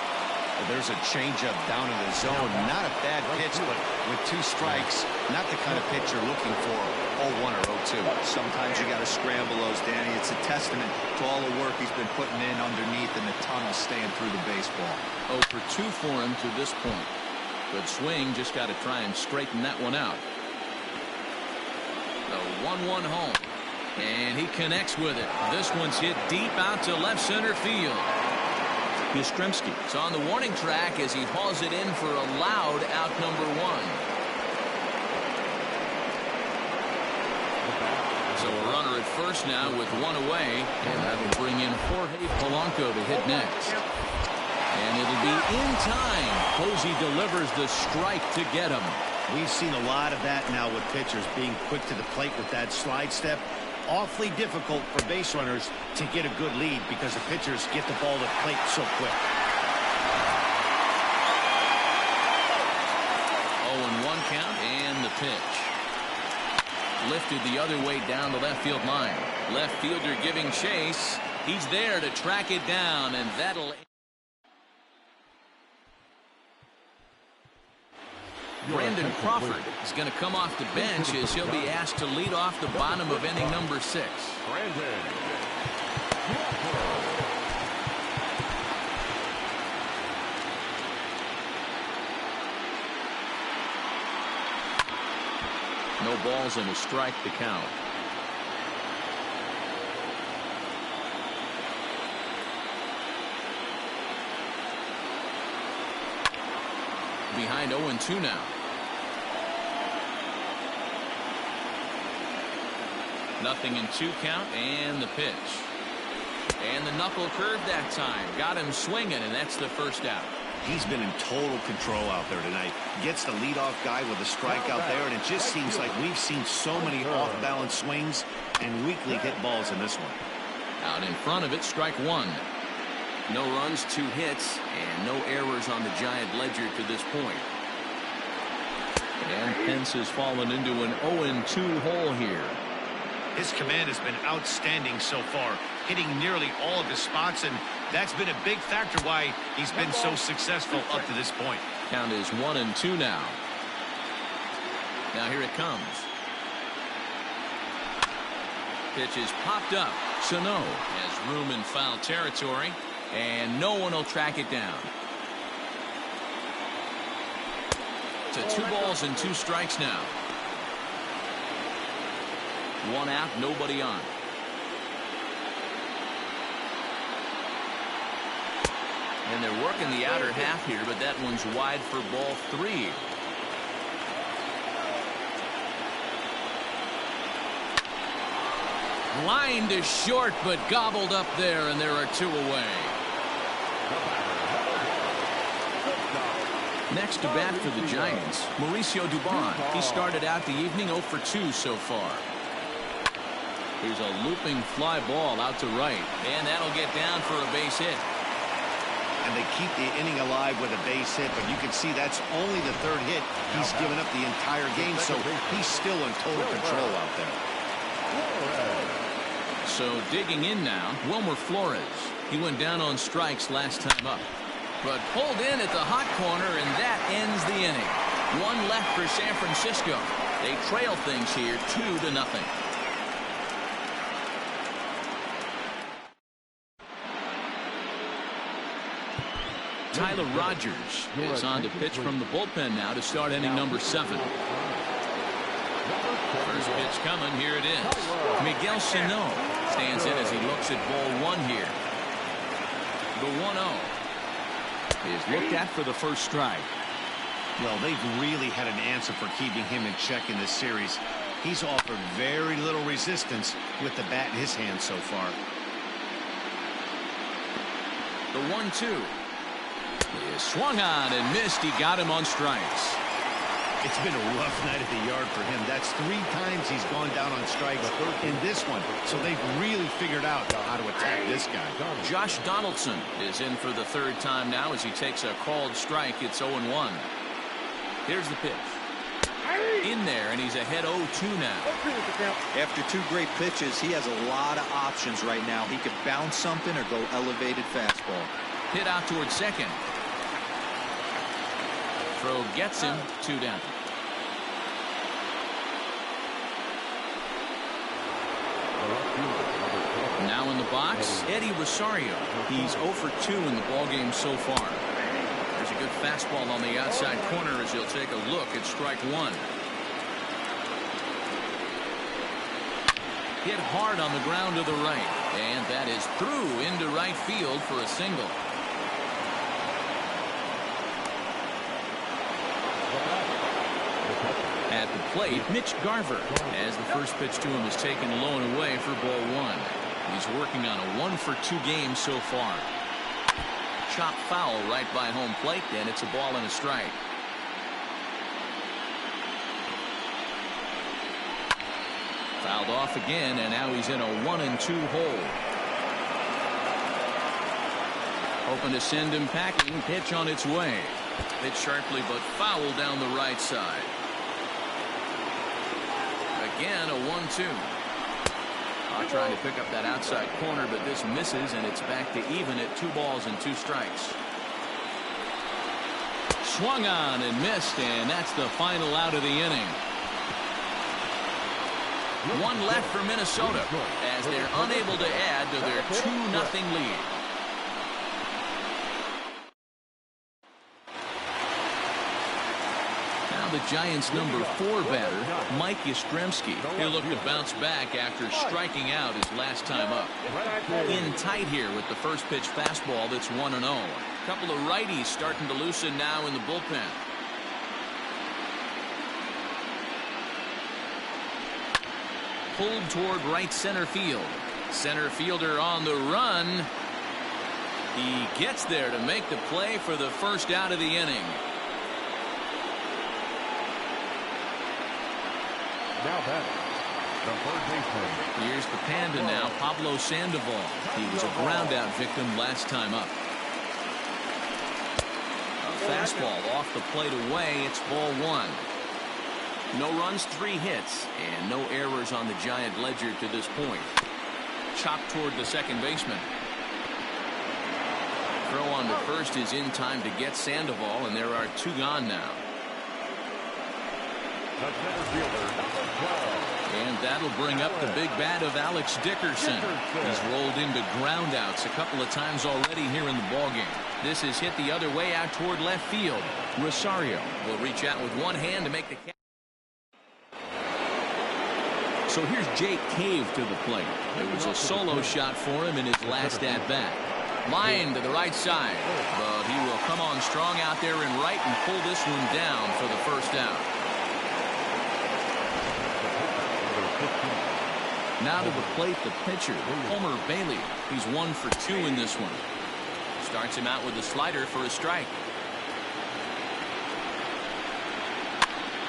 Well, there's a changeup down in the zone. Not a bad pitch, but with 2 strikes, not the kind of pitch you're looking for 0-1 or 0-2. Sometimes you got to scramble those, Danny. It's a testament to all the work he's been putting in underneath and the tunnel staying through the baseball. 0 for 2 for him to this point. Good swing, just got to try and straighten that one out. The 1-1 home. And he connects with it. This one's hit deep out to left center field. Yastrzemski is on the warning track as he hauls it in for a loud out number 1. So a runner at first now with one away, and that'll bring in Jorge Polanco to hit next. And it'll be in time. Posey delivers the strike to get him. We've seen a lot of that now with pitchers being quick to the plate with that slide step. Awfully difficult for base runners to get a good lead because the pitchers get the ball to the plate so quick. 0-1 count and the pitch. Lifted the other way down the left field line. Left fielder giving chase. He's there to track it down, and that'll... Brandon Crawford is going to come off the bench as he'll be asked to lead off the bottom of inning number 6. No balls and a strike to count. Behind 0-2 now. Nothing in 2 count and the pitch. And the knuckle curve that time. Got him swinging, and that's the first out. He's been in total control out there tonight. Gets the leadoff guy with a strike out there, and it just seems like we've seen so many off-balance swings and weakly hit balls in this one. Out in front of it, strike 1. No runs, 2 hits, and no errors on the Giant ledger to this point. And Pence has fallen into an 0-2 hole here. His command has been outstanding so far, hitting nearly all of his spots, and that's been a big factor why he's been so successful up to this point. Count is 1-2 now. Now here it comes. Pitch is popped up. Sano has room in foul territory, and no one will track it down. To 2 balls and 2 strikes now. 1 out, nobody on. And they're working the outer half here, but that one's wide for ball 3. Line to short, but gobbled up there, and there are 2 away. Next to bat for the Giants, Mauricio Dubon. He started out the evening 0 for 2 so far. Here's a looping fly ball out to right, and that'll get down for a base hit. And they keep the inning alive with a base hit, but you can see that's only the 3rd hit. He's given up the entire game, so he's still in total control out there. So digging in now, Wilmer Flores. He went down on strikes last time up, but pulled in at the hot corner, and that ends the inning. 1 left for San Francisco. They trail things here 2-0. Tyler Rogers is on to pitch from the bullpen now to start inning number 7. First pitch coming. Here it is. Miguel Sano stands in as he looks at ball 1 here. The 1-0 is looked at for the first strike. Well, they've really had an answer for keeping him in check in this series. He's offered very little resistance with the bat in his hand so far. The 1-2 is swung on and missed. He got him on strikes. It's been a rough night at the yard for him. That's 3 times he's gone down on strikes in this one. So they've really figured out how to attack this guy. Josh Donaldson is in for the 3rd time now as he takes a called strike. It's 0-1. Here's the pitch. In there, and he's ahead 0-2 now. After 2 great pitches, he has a lot of options right now. He could bounce something or go elevated fastball. Hit out towards second. Throw gets him 2 down. Now in the box, Eddie Rosario. He's 0 for 2 in the ballgame so far. There's a good fastball on the outside corner as he'll take a look at strike 1. Hit hard on the ground to the right, and that is through into right field for a single. At the plate, Mitch Garver, as the first pitch to him is taken low and away for ball 1. He's working on a 1-for-2 game so far. Chop foul right by home plate, and it's a ball and a strike. Fouled off again, and now he's in a 1-2 hole. Hoping to send him packing. Pitch on its way. Hit sharply, but foul down the right side. Again, a 1-2. Trying to pick up that outside corner, but this misses, and it's back to even at 2 balls and 2 strikes. Swung on and missed, and that's the final out of the inning. 1 left for Minnesota as they're unable to add to their 2-0 lead. The Giants' number 4 batter, Mike Yastrzemski. He'll look to bounce back after striking out his last time up. In tight here with the first pitch fastball that's 1-0. A couple of righties starting to loosen now in the bullpen. Pulled toward right center field. Center fielder on the run. He gets there to make the play for the first out of the inning. Now batting, the third baseman. Here's the Panda now, Pablo Sandoval. He was a ground-out victim last time up. A fastball off the plate away. It's ball 1. No runs, 3 hits, and no errors on the Giant ledger to this point. Chopped toward the second baseman. Throw on to first is in time to get Sandoval, and there are 2 gone now. The center fielder, number 12. And that'll bring up the big bat of Alex Dickerson. He's rolled into groundouts a couple of times already here in the ballgame. This is hit the other way out toward left field. Rosario will reach out with one hand to make the catch. So here's Jake Cave to the plate. It was a solo shot for him in his last at-bat. Line to the right side, but he will come on strong out there in right and pull this one down for the first out. Now to the plate, the pitcher, Homer Bailey. He's 1 for 2 in this one. Starts him out with a slider for a strike.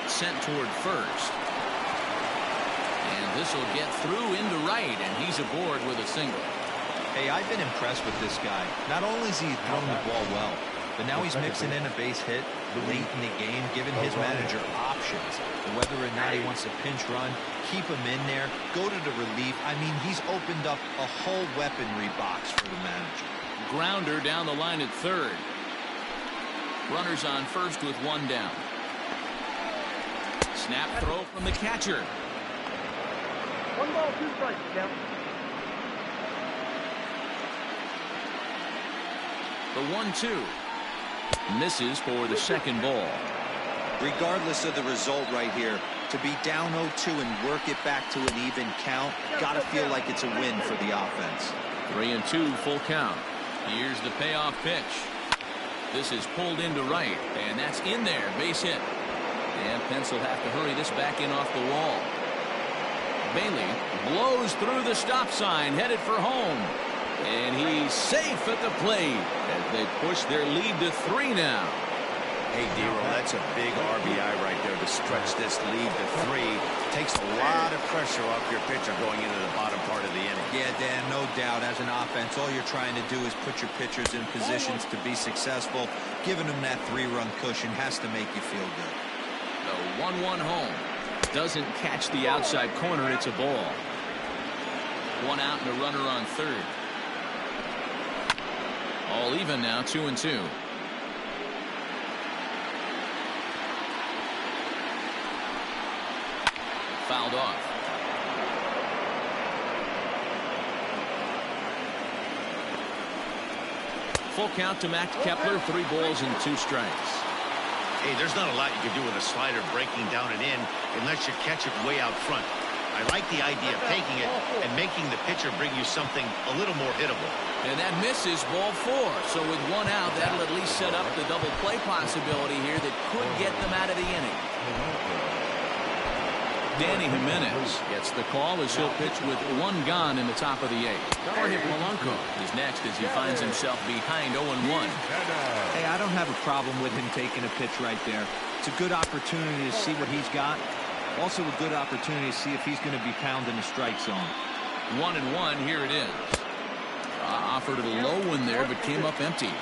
Sent toward first. And this will get through into right, and he's aboard with a single. Hey, I've been impressed with this guy. Not only is he throwing the ball well, but now he's mixing in a base hit late in the game, giving his manager options. Whether or not he wants to pinch run, keep him in there, go to the relief. I mean, he's opened up a whole weaponry box for the manager. Grounder down the line at third. Runners on first with 1 down. Snap throw from the catcher. 1 ball, 2 strikes, count. The 1-2 misses for the second ball. Regardless of the result right here, to be down 0-2 and work it back to an even count, gotta feel like it's a win for the offense. 3-2 full count. Here's the payoff pitch. This is pulled into right, and that's in there, base hit. And Pence will have to hurry this back in off the wall. Bailey blows through the stop sign, headed for home. And he's safe at the plate as they push their lead to 3 now. Hey, D-Roll, that's a big RBI right there to stretch this lead to 3. Takes a lot of pressure off your pitcher going into the bottom part of the inning. Yeah, Dan, no doubt. As an offense, all you're trying to do is put your pitchers in positions to be successful. Giving them that 3-run cushion has to make you feel good. The 1-1 home. Doesn't catch the outside corner. It's a ball. 1 out and a runner on third. All even now, 2-2. Fouled off. Full count to Max Kepler, 3 balls and 2 strikes. Hey, there's not a lot you can do with a slider breaking down and in unless you catch it way out front. I like the idea of taking it and making the pitcher bring you something a little more hittable. And that misses, ball 4. So with 1 out, that'll at least set up the double play possibility here that could get them out of the inning. Danny Jimenez gets the call as he'll pitch with one gone in the top of the 8th. Jorge Polanco is next as he finds himself behind 0-1. Hey, I don't have a problem with him taking a pitch right there. It's a good opportunity to see what he's got. Also a good opportunity to see if he's going to be pounding the strike zone. 1-1, here it is. Offered a low one there, but came up empty.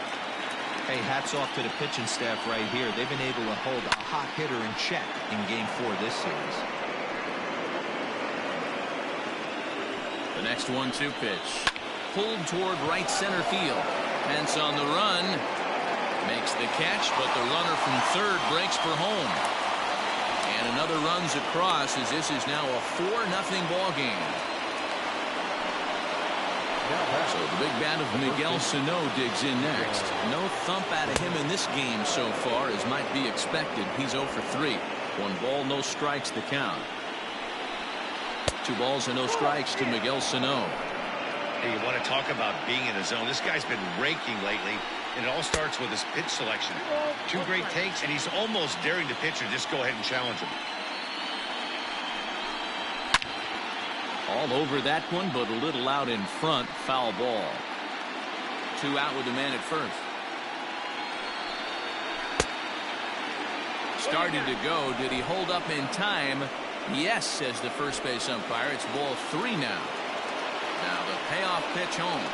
Hey, hats off to the pitching staff right here. They've been able to hold a hot hitter in check in Game 4 this series. The next 1-2 pitch. Pulled toward right center field. Pence on the run. Makes the catch, but the runner from third breaks for home. And another runs across as this is now a 4-0 ball game. So the big bat of Miguel Sano digs in next. No thump out of him in this game so far, as might be expected. He's 0 for 3. 1 ball, no strikes the count. 2 balls and no strikes to Miguel Sano. Hey, you want to talk about being in the zone? This guy's been raking lately, and it all starts with his pitch selection. 2 great takes, and he's almost daring the pitcher just go ahead and challenge him. All over that one, but a little out in front. Foul ball. 2 out with the man at first. Started to go. Did he hold up in time? Yes, says the first base umpire. It's ball 3 now. Now the payoff pitch home.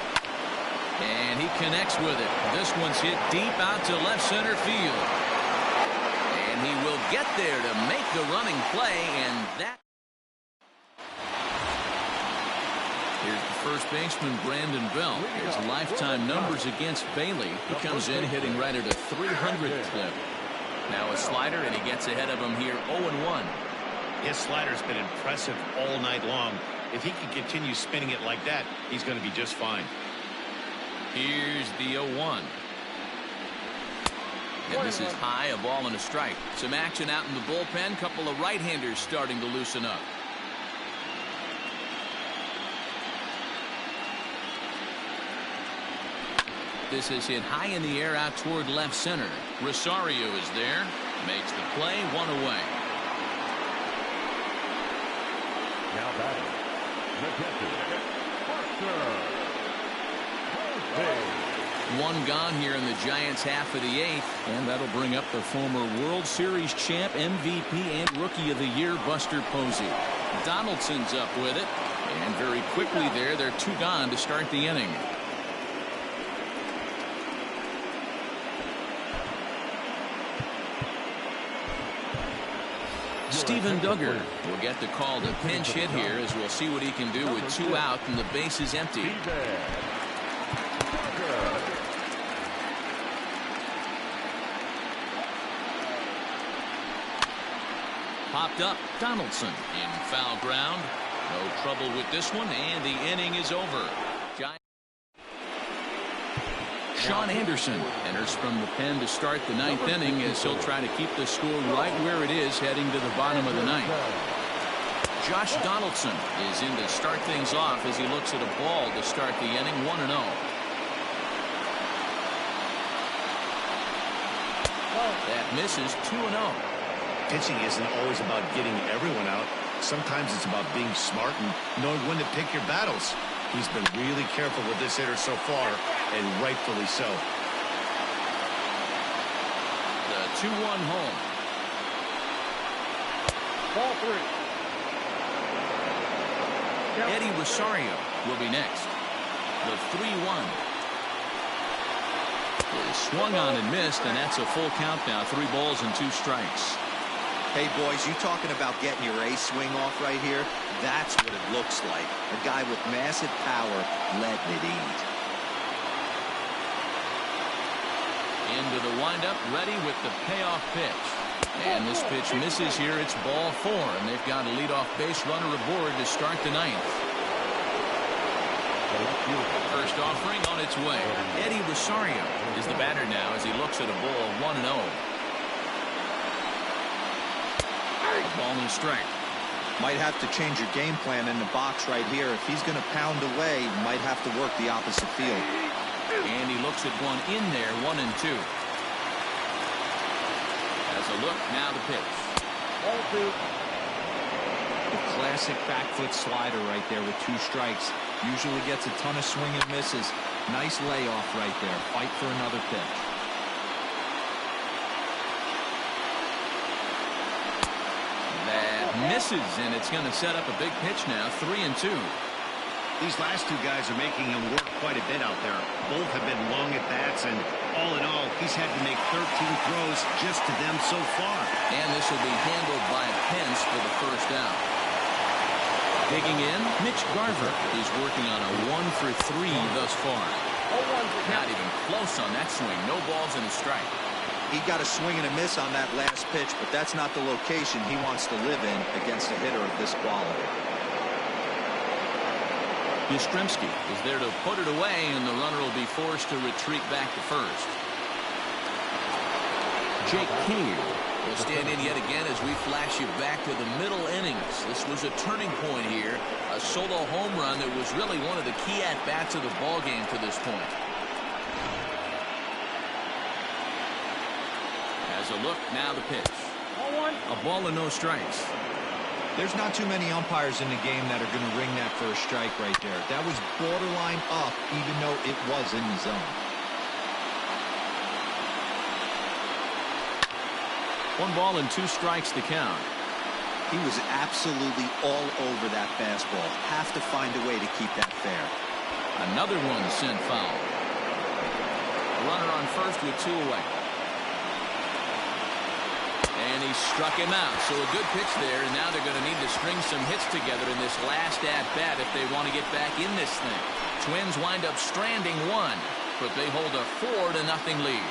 And he connects with it. This one's hit deep out to left center field. And he will get there to make the running play, and that. Here's the first baseman, Brandon Bell. His lifetime numbers against Bailey. He comes in hitting right at a 300 clip. Now a slider, and he gets ahead of him here 0-1. His slider's been impressive all night long. If he can continue spinning it like that, he's going to be just fine. Here's the 0-1. And this is high, a ball and a strike. Some action out in the bullpen. Couple of right-handers starting to loosen up. This is hit high in the air out toward left center. Rosario is there. Makes the play, 1 away. Now batting. One gone here in the Giants' half of the 8th, and that'll bring up the former World Series champ, MVP, and Rookie of the Year, Buster Posey. Donaldson's up with it, and very quickly there, they're 2 gone to start the inning. Steven Duggar will get the call to pinch hit here, as we'll see what he can do with 2 out and the base is empty. Popped up Donaldson in foul ground. No trouble with this one, and the inning is over. Sean Anderson enters from the pen to start the 9th inning, as he'll try to keep the score right where it is heading to the bottom of the 9th. Josh Donaldson is in to start things off as he looks at a ball to start the inning, 1-0. That misses, 2-0. Pitching isn't always about getting everyone out. Sometimes it's about being smart and knowing when to pick your battles. He's been really careful with this hitter so far, and rightfully so. The 2-1 home. Ball 3. Eddie Rosario will be next. The 3-1. Is swung on and missed, and that's a full count now. 3 balls and 2 strikes. Hey, boys, you talking about getting your ace swing off right here? That's what it looks like. A guy with massive power letting it eat. Into the windup, ready with the payoff pitch. And this pitch misses here. It's ball 4, and they've got a leadoff base runner aboard to start the 9th. First offering on its way. Eddie Rosario is the batter now as he looks at a ball 1-0. A ball and a strike. Might have to change your game plan in the box right here. If he's going to pound away, might have to work the opposite field. And he looks at one in there, 1-2. As a look, now the pitch. Ball 2. The classic back foot slider right there with 2 strikes. Usually gets a ton of swing and misses. Nice layoff right there. Fight for another pitch. That misses, and it's going to set up a big pitch now. 3-2. These last 2 guys are making him work quite a bit out there. Both have been long at bats, and all in all, he's had to make 13 throws just to them so far. And this will be handled by Pence for the first out. Digging in, Mitch Garver. He's working on a 1-for-3 thus far. Not even close on that swing. No balls and a strike. He got a swing and a miss on that last pitch, but that's not the location he wants to live in against a hitter of this quality. Yastrzemski is there to put it away, and the runner will be forced to retreat back to first. Jake Kinnear will stand in yet again as we flash you back to the middle innings. This was a turning point here, a solo home run that was really one of the key at-bats of the ballgame to this point. As a look, now the pitch. A ball and no strikes. There's not too many umpires in the game that are going to ring that first strike right there. That was borderline up, even though it was in the zone. 1 ball and 2 strikes to count. He was absolutely all over that fastball. Have to find a way to keep that fair. Another one sent foul. A runner on first with 2 away. And he struck him out. So a good pitch there, and now they're going to need to string some hits together in this last at-bat if they want to get back in this thing. Twins wind up stranding 1, but they hold a 4-0 lead.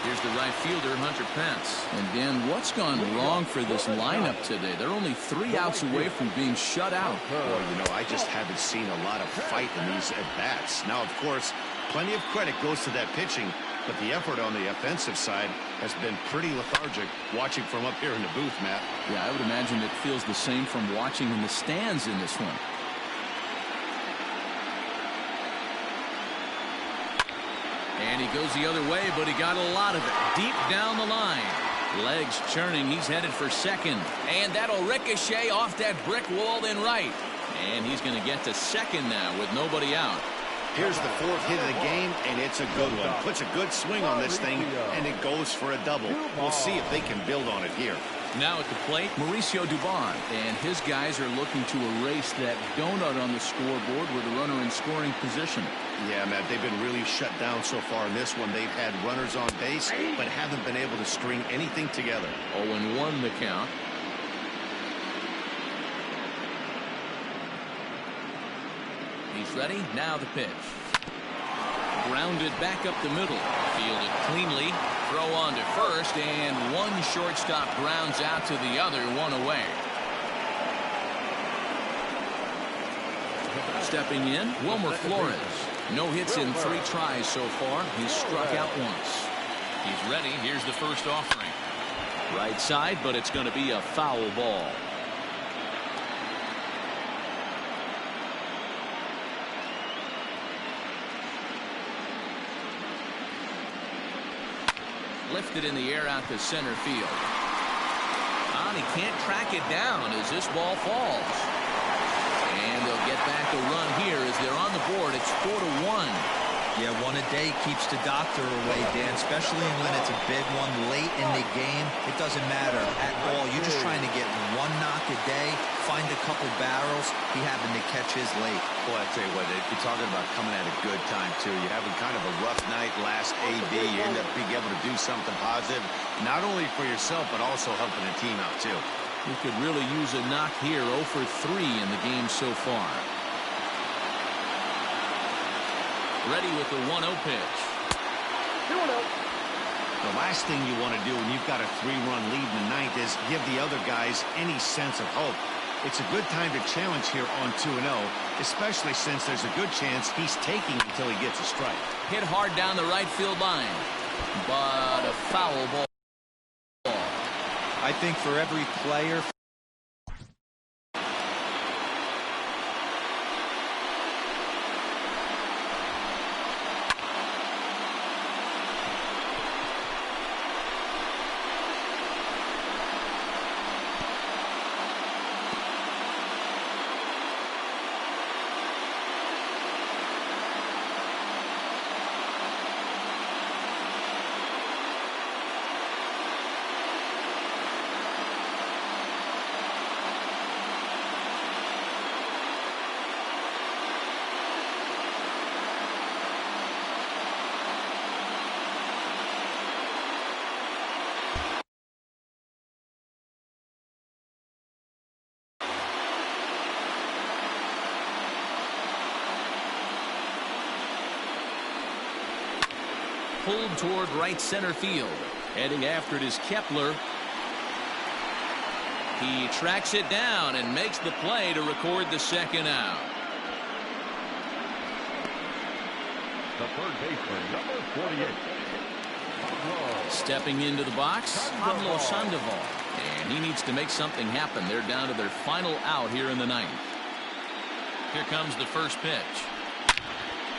Here's the right fielder, Hunter Pence. And Dan, what's gone wrong for this lineup today? They're only 3 outs away from being shut out. Well, you know, I just haven't seen a lot of fight in these at-bats. Now, of course, plenty of credit goes to that pitching, but the effort on the offensive side has been pretty lethargic watching from up here in the booth, Matt. Yeah, I would imagine it feels the same from watching in the stands in this one. And he goes the other way, but he got a lot of it deep down the line. Legs churning. He's headed for second. And that'll ricochet off that brick wall in right. And he's going to get to second now with nobody out. Here's the 4th hit of the game, and it's a good one. Puts a good swing on this thing, and it goes for a double. We'll see if they can build on it here. Now at the plate, Mauricio Dubon, and his guys are looking to erase that donut on the scoreboard with a runner in scoring position. Yeah, Matt, they've been really shut down so far in this one. They've had runners on base, but haven't been able to string anything together. 0-1 the count. He's ready. Now the pitch. Grounded back up the middle. Fielded cleanly. Throw on to first, and one shortstop grounds out to the other, 1 away. Stepping in, Wilmer Flores. No hits in 3 tries so far. He's struck out once. He's ready. Here's the first offering. Right side, but it's going to be a foul ball. Lifted in the air out to center field. And he can't track it down as this ball falls. And they'll get back a run here as they're on the board. It's 4-1. Yeah, 1 a day keeps the doctor away, Dan, especially when it's a big one late in the game. It doesn't matter at all. You're just trying to get 1 knock a day, find a couple barrels. He happened to catch his late. Boy, I tell you what, you're talking about coming at a good time, too. You're having kind of a rough night last AB. You end up being able to do something positive, not only for yourself, but also helping the team out, too. He could really use a knock here. 0 for 3 in the game so far. Ready with the 1-0 pitch. 2-0. The last thing you want to do when you've got a 3-run lead in the 9th is give the other guys any sense of hope. It's a good time to challenge here on 2-0, especially since there's a good chance he's taking until he gets a strike. Hit hard down the right field line, but a foul ball. I think for every player. pulled toward right center field. Heading after it is Kepler. He tracks it down and makes the play to record the second out. The third baseman, number 48. Stepping into the box, Pablo Sandoval. And he needs to make something happen. They're down to their final out here in the ninth. Here comes the first pitch.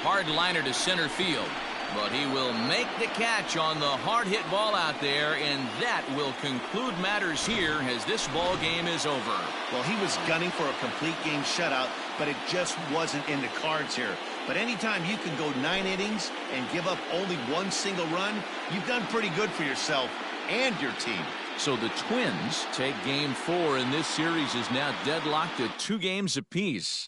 Hard liner to center field. But he will make the catch on the hard hit ball out there, and that will conclude matters here as this ball game is over. Well, he was gunning for a complete game shutout, but it just wasn't in the cards here. But anytime you can go 9 innings and give up only 1 single run, you've done pretty good for yourself and your team. So the Twins take game 4, and this series is now deadlocked at 2 games apiece.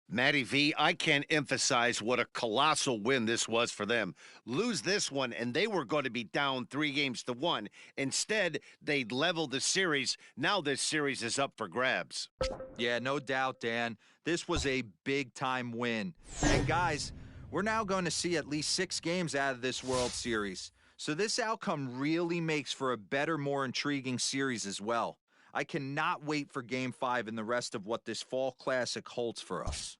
Matty V, I can't emphasize what a colossal win this was for them. Lose this one, and they were going to be down 3-1. Instead, they leveled the series. Now this series is up for grabs. Yeah, no doubt, Dan. This was a big-time win. And, guys, we're now going to see at least 6 games out of this World Series. So this outcome really makes for a better, more intriguing series as well. I cannot wait for Game 5 and the rest of what this Fall Classic holds for us.